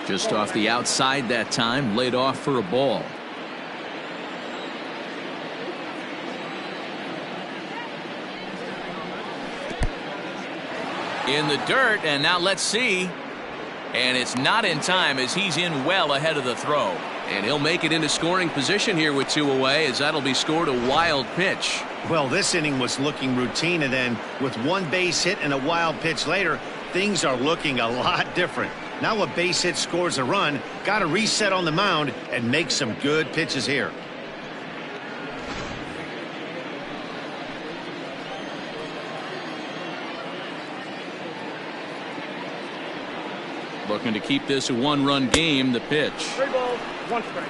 Just off the outside that time, laid off for a ball. In the dirt, and now let's see. And it's not in time, as he's in well ahead of the throw. And he'll make it into scoring position here with 2 away, as that'll be scored a wild pitch. Well, this inning was looking routine, and then with 1 base hit and a wild pitch later, things are looking a lot different. Now a base hit scores a run. Got to reset on the mound and make some good pitches here. Looking to keep this a one-run game. The pitch. 3 balls, 1 strike.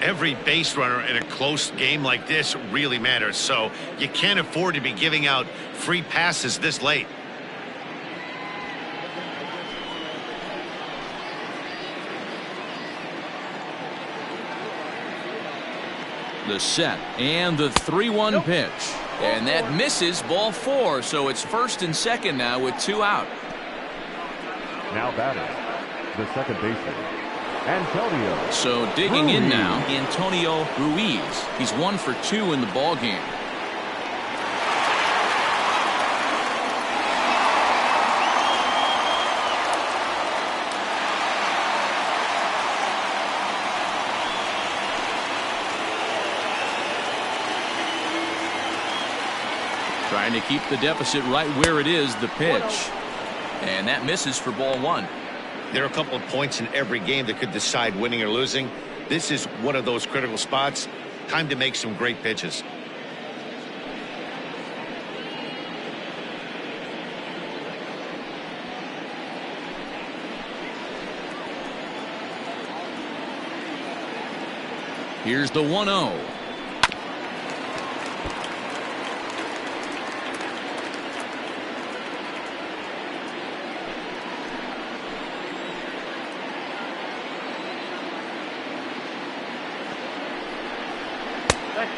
Every base runner in a close game like this really matters, so you can't afford to be giving out free passes this late. The set and the 3-1 pitch. And that misses, ball 4. So it's first and second now with 2 out. Now batting, the second baseman, Antonio. So digging in now, Antonio Ruiz. He's 1 for 2 in the ball game. Trying to keep the deficit right where it is. The pitch. And that misses for ball 1. There are a couple of points in every game that could decide winning or losing. This is one of those critical spots. Time to make some great pitches. Here's the 1-0.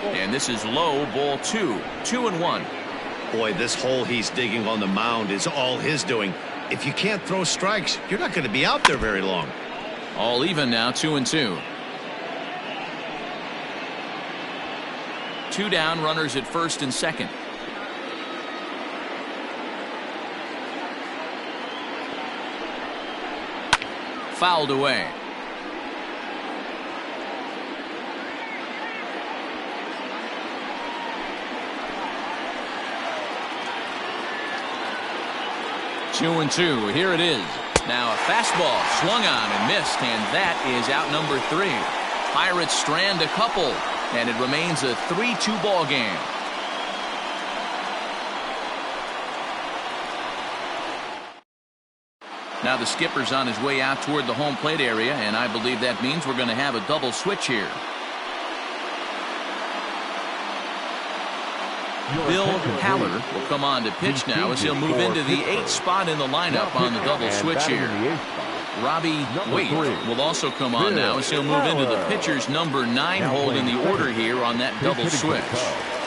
And this is low, ball 2. 2-1. Boy, this hole he's digging on the mound is all his doing. If you can't throw strikes, you're not going to be out there very long. All even now, 2-2. 2 down, runners at first and second. Fouled away. Two and 2. Here it is. Now a fastball swung on and missed, and that is out number 3. Pirates strand a couple, and it remains a 3-2 ball game. Now the skipper's on his way out toward the home plate area, and I believe that means we're going to have a double switch here. Bill Haller will come on to pitch now as he'll move into the 8th spot in the lineup on the double switch here. Robbie Waite will also come on now as he'll move into the pitcher's number 9 hold in the order here on that double switch.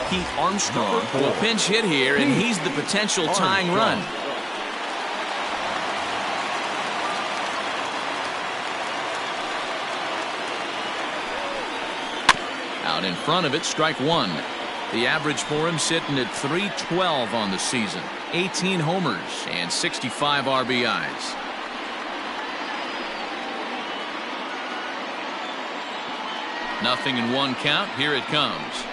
Pete Armstrong will pinch hit here, and he's the potential tying run. Out in front of it, strike 1. The average for him sitting at .312 on the season. 18 homers and 65 RBIs. Nothing in 1 count. Here it comes.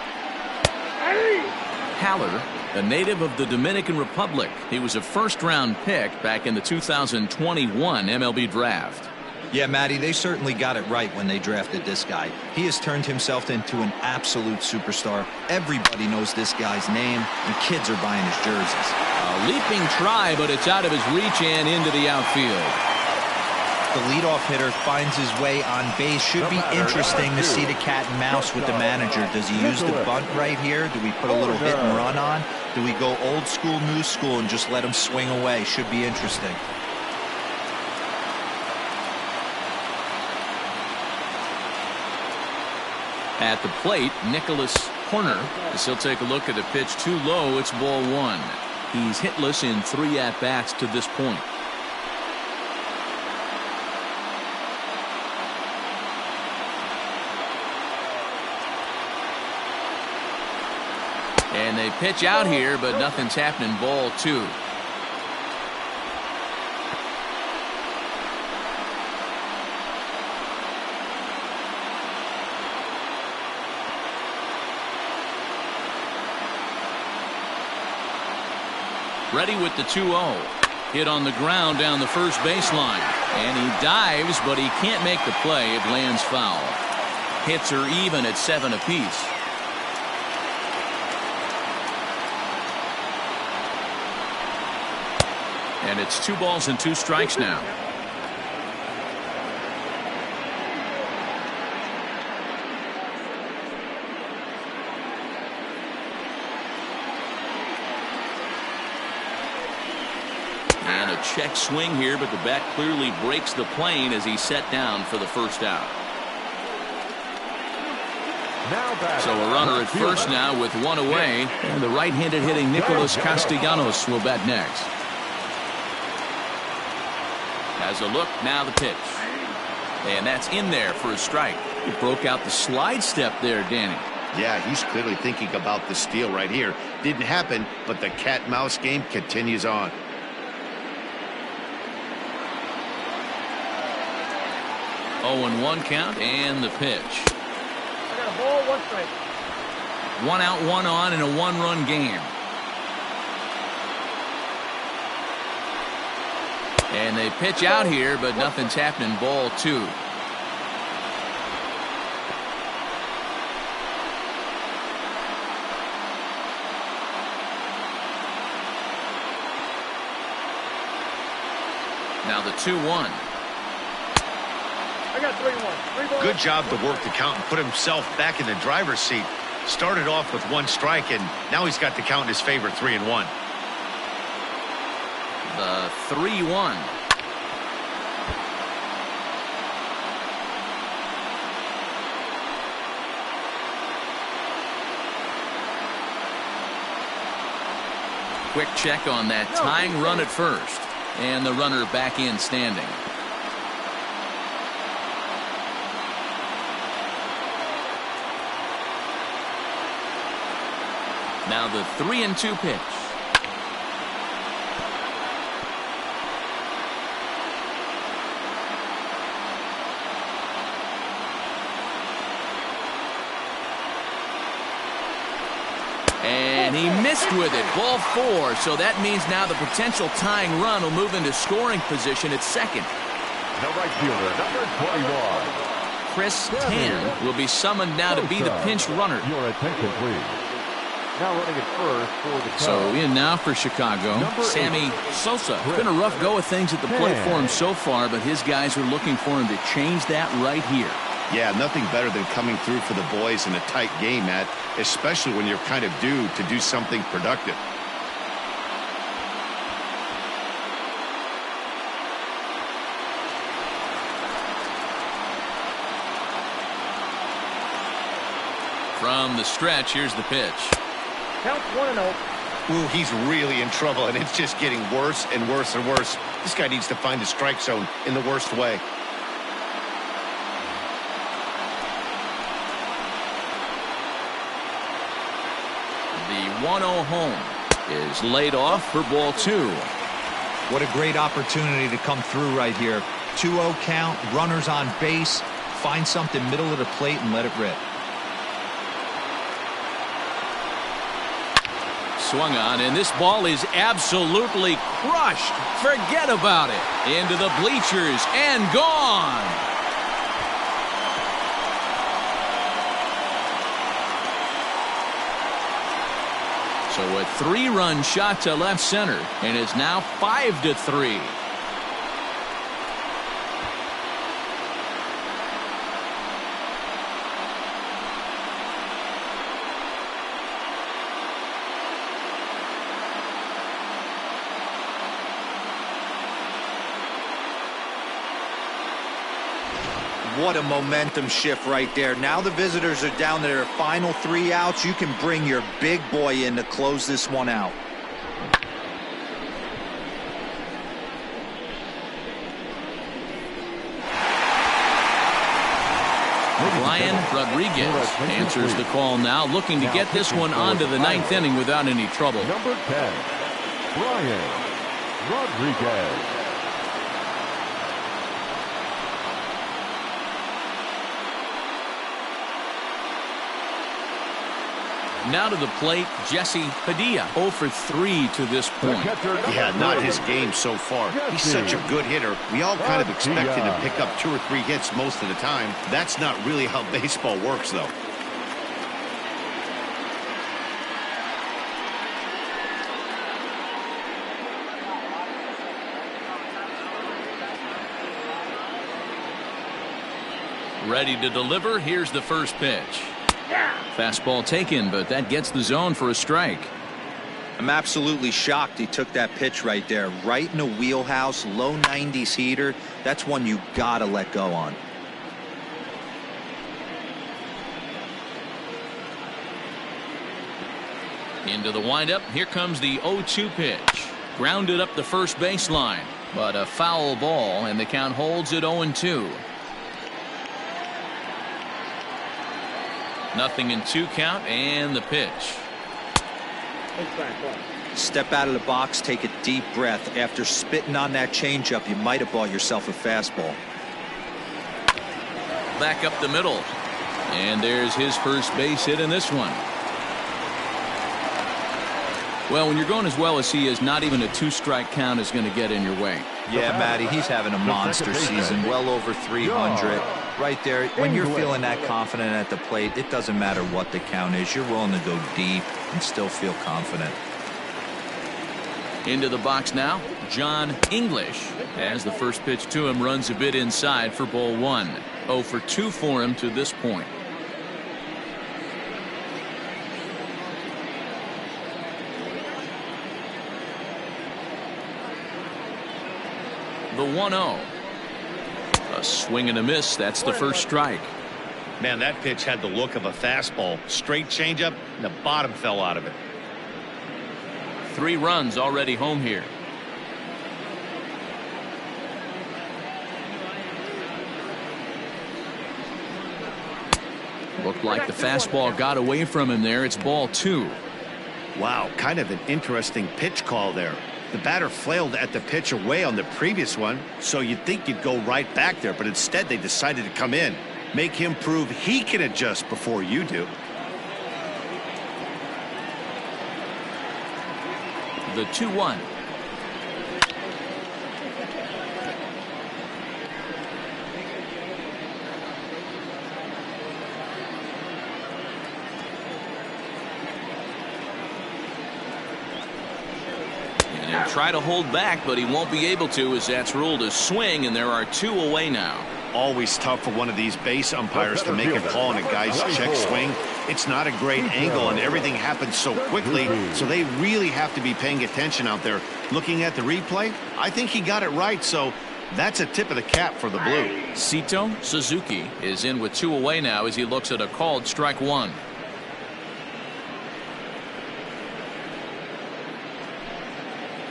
Haller, a native of the Dominican Republic. He was a first-round pick back in the 2021 MLB draft. Yeah, Matty, they certainly got it right when they drafted this guy. He has turned himself into an absolute superstar. Everybody knows this guy's name, and kids are buying his jerseys. A leaping try, but it's out of his reach and into the outfield. The leadoff hitter finds his way on base. Should be interesting to see the cat and mouse with the manager. Does he use the bunt right here? Do we put a little hit and run on? Do we go old school, new school, and just let him swing away? Should be interesting. At the plate, Nicholas Horner, as he'll take a look at the pitch too low. It's ball 1. He's hitless in 3 at-bats to this point. And they pitch out here, but nothing's happening. Ball 2. Ready with the 2-0. Hit on the ground down the first baseline. And he dives, but he can't make the play. It lands foul. Hits are even at 7 apiece. And it's 2 balls and 2 strikes now. And a check swing here, but the bat clearly breaks the plane as he's set down for the first out. So a runner at first now with 1 away, and the right-handed hitting Nicholas Castellanos will bat next. Has a look, now the pitch. And that's in there for a strike. He broke out the slide step there, Danny. Yeah, he's clearly thinking about the steal right here. Didn't happen, but the cat-mouse game continues on. Oh, and 1 count, and the pitch. Ball, 1 strike. 1 out, 1 on in a 1-run game. And they pitch out here, but nothing's happening. Ball 2. Now the 2-1. I got 3-1. Good job to work the count and put himself back in the driver's seat. Started off with 1 strike, and now he's got the count in his favor, 3-1. The 3-1. Quick check on that tying run at first, and the runner back in standing. Now the 3-2 pitch. And he missed with it. Ball 4. So that means now the potential tying run will move into scoring position at second. The right fielder, number 21. Chris Tan will be summoned now to be the pinch runner. Your attention, please. Now running at first for the Cubs. So in now for Chicago, Sammy Sosa. It's been a rough go of things at the plate for him so far, but his guys are looking for him to change that right here. Yeah, nothing better than coming through for the boys in a tight game, Matt, especially when you're kind of due to do something productive. From the stretch, here's the pitch. Count 1-0. Ooh, he's really in trouble, and it's just getting worse and worse and worse. This guy needs to find the strike zone in the worst way. The 1-0 home is laid off for ball 2. What a great opportunity to come through right here. 2-0 count, runners on base. Find something middle of the plate and let it rip. Swung on, and this ball is absolutely crushed. Forget about it. Into the bleachers and gone. So a 3-run shot to left center, and it's now 5-3. What a momentum shift right there. Now the visitors are down to their final 3 outs. You can bring your big boy in to close this one out. Brian Rodriguez answers the call now, looking to get this one onto the 9th inning without any trouble. Number 10, Brian Rodriguez. Now to the plate, Jesse Padilla, 0 for 3 to this point. Yeah, not his game so far. He's such a good hitter. We all kind of expect him to pick up 2 or 3 hits most of the time. That's not really how baseball works, though. Ready to deliver. Here's the first pitch. Fastball taken, but that gets the zone for a strike. I'm absolutely shocked he took that pitch right there. Right in a wheelhouse, low 90s heater. That's one you gotta let go on. Into the windup. Here comes the 0-2 pitch. Grounded up the first baseline, but a foul ball, and the count holds at 0-2. Nothing in 2 count, and the pitch. Step out of the box, take a deep breath. After spitting on that changeup, you might have bought yourself a fastball. Back up the middle, and there's his first base hit in this one. Well, when you're going as well as he is, not even a 2-strike count is going to get in your way. Yeah, Matty, he's having a monster season, well over 300. Right there, when you're feeling that confident at the plate, it doesn't matter what the count is. You're willing to go deep and still feel confident. Into the box now, John English, as the first pitch to him runs a bit inside for ball 1. 0 for 2 for him to this point. The 1-0. A swing and a miss. That's the first strike. Man, that pitch had the look of a fastball. Straight changeup, and the bottom fell out of it. 3 runs already home here. Looked like the fastball got away from him there. It's ball 2. Wow, kind of an interesting pitch call there. The batter flailed at the pitch away on the previous one, so you'd think you'd go right back there, but instead they decided to come in. Make him prove he can adjust before you do. The 2-1. Try to hold back, but he won't be able to, as that's ruled a swing, and there are 2 away now. Always tough for one of these base umpires to make a call on a guy's check swing. It's not a great angle, and everything happens so quickly, so they really have to be paying attention out there. Looking at the replay, I think he got it right, so that's a tip of the cap for the Blue. Sito Suzuki is in with 2 away now as he looks at a called strike 1.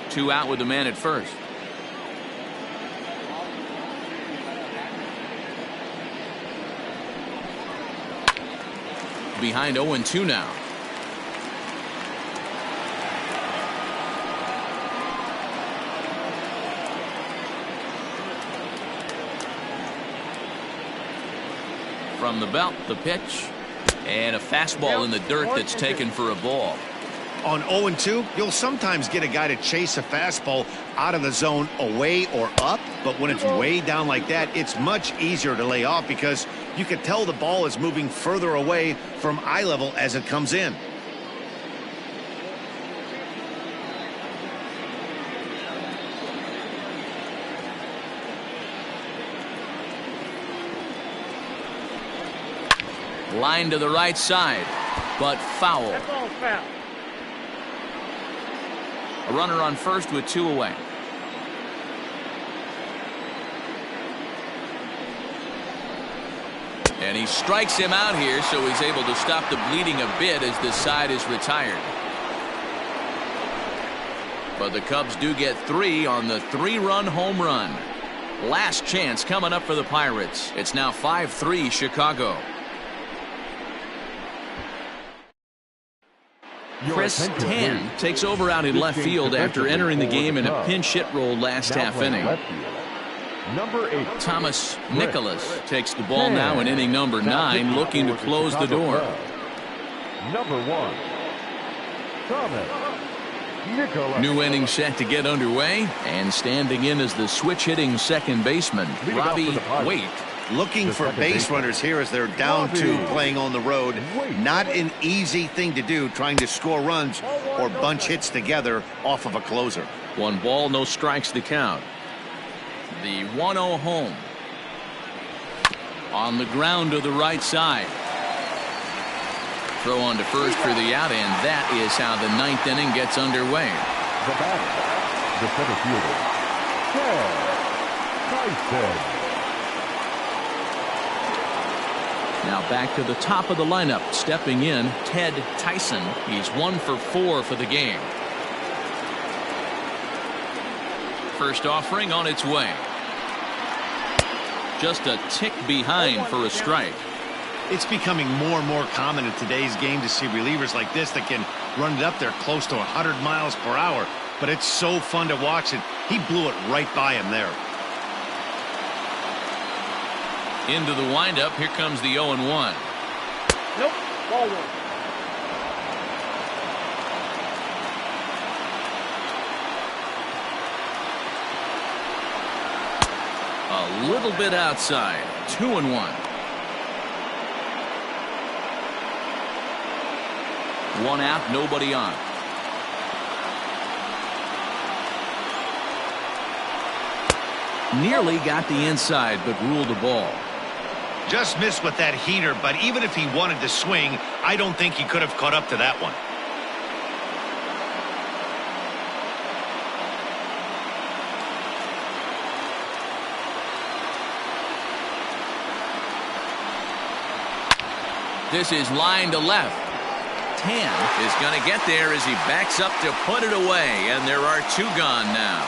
Two out with the man at first. Behind 0-2 now. From the belt, the pitch, and a fastball in the dirt that's taken for a ball. On 0-2, you'll sometimes get a guy to chase a fastball out of the zone away or up, but when it's way down like that, it's much easier to lay off because you can tell the ball is moving further away from eye level as it comes in. Line to the right side, but foul. That's all foul. A runner on first with 2 away. And he strikes him out here, so he's able to stop the bleeding a bit as this side is retired. But the Cubs do get 3 on the 3-run home run. Last chance coming up for the Pirates. It's now 5-3 Chicago. Chris Tan takes over out in left field after entering the game in a pinch hit role last half inning. Number 8, Thomas Nicholas takes the ball now in inning number 9, looking to close the door. Number 1, Thomas Nicholas. New inning set to get underway, and standing in as the switch-hitting second baseman, Robbie Waite. Looking for base runners here as they're down 2 playing on the road. Not an easy thing to do, trying to score runs or bunch hits together off of a closer. 1 ball, no strikes to count. The 1-0 home. On the ground to the right side. Throw on to first for the out, and that is how the ninth inning gets underway. The batter, the center fielder, Ted Tyson. Now back to the top of the lineup. Stepping in, Ted Tyson. He's 1 for 4 for the game. First offering on its way. Just a tick behind for a strike. It's becoming more and more common in today's game to see relievers like this that can run it up there close to 100 miles per hour. But it's so fun to watch it. He blew it right by him there. Into the windup. Here comes the 0-1. Nope. Ball 1. A little bit outside. 2-1. 1 out, nobody on. Nearly got the inside, but ruled the ball. Just missed with that heater, but even if he wanted to swing, I don't think he could have caught up to that one. This is line to left. Tan is going to get there as he backs up to put it away, and there are 2 gone now.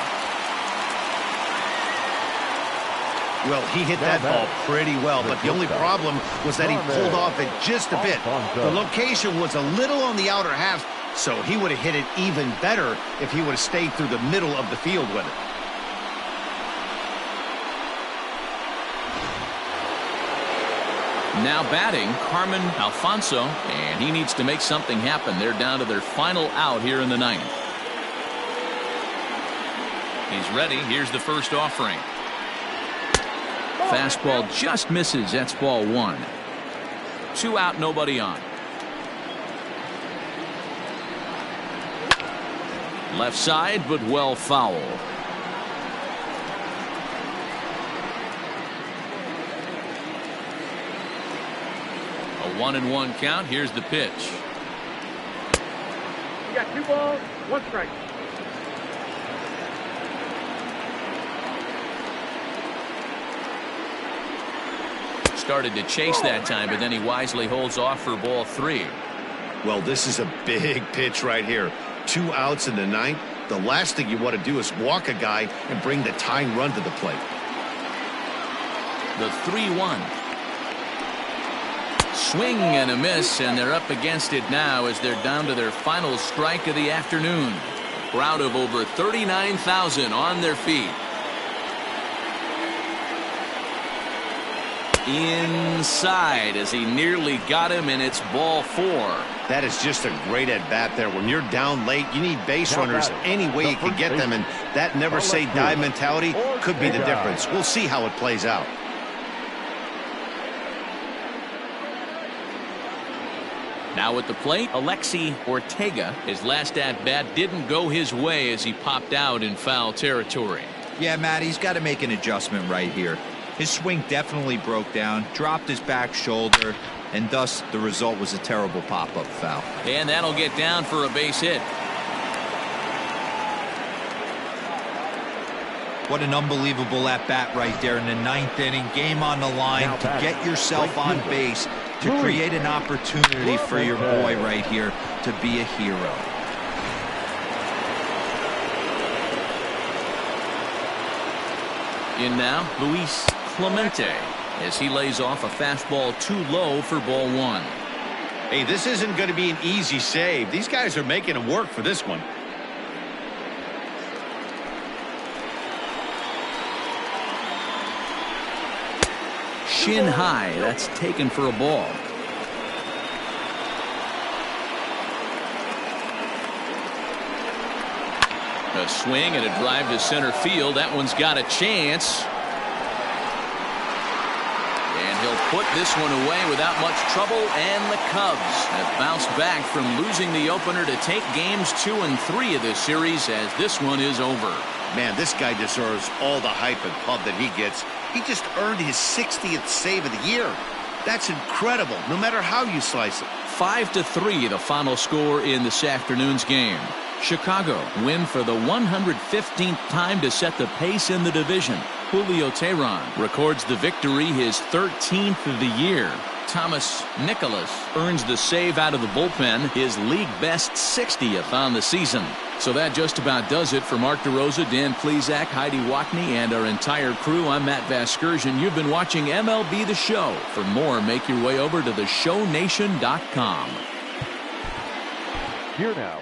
Well, he hit that ball pretty well, but the only problem was that he pulled off it just a bit. The location was a little on the outer half, so he would have hit it even better if he would have stayed through the middle of the field with it. Now batting, Carmen Alfonso, and he needs to make something happen. They're down to their final out here in the 9th. He's ready. Here's the first offering. Fastball just misses. That's ball 1. 2 out, nobody on. Left side, but well foul. A 1-1 count. Here's the pitch. You got 2 balls, 1 strike. Started to chase that time, but then he wisely holds off for ball 3. Well, this is a big pitch right here. 2 outs in the 9th. The last thing you want to do is walk a guy and bring the tying run to the plate. The 3-1. Swing and a miss, and they're up against it now as they're down to their final strike of the afternoon. A crowd of over 39,000 on their feet. Inside as he nearly got him, and it's ball 4. That is just a great at-bat there. When you're down late, you need base runners any way you can get them, and that never-say-die mentality could be the difference. We'll see how it plays out. Now at the plate, Alexi Ortega. His last at-bat didn't go his way as he popped out in foul territory. Yeah, Matt, he's got to make an adjustment right here. His swing definitely broke down, dropped his back shoulder, and thus the result was a terrible pop-up foul. And that'll get down for a base hit. What an unbelievable at-bat right there in the 9th inning. Game on the line to get yourself on base, to create an opportunity for your boy right here to be a hero. In now, Luis Clemente as he lays off a fastball too low for ball 1. Hey, this isn't going to be an easy save. These guys are making him work for this one. Shin high, that's taken for a ball. A swing and a drive to center field. That one's got a chance. And he'll put this one away without much trouble, and the Cubs have bounced back from losing the opener to take games 2 and 3 of this series as this one is over. Man, this guy deserves all the hype and pub that he gets. He just earned his 60th save of the year. That's incredible, no matter how you slice it. 5-3, the final score in this afternoon's game. Chicago win for the 115th time to set the pace in the division. Julio Teheran records the victory, his 13th of the year. Thomas Nicholas earns the save out of the bullpen, his league best 60th on the season. So that just about does it for Mark DeRosa, Dan Plesac, Heidi Watney, and our entire crew. I'm Matt Vasgersian. You've been watching MLB The Show. For more, make your way over to theshownation.com. Here now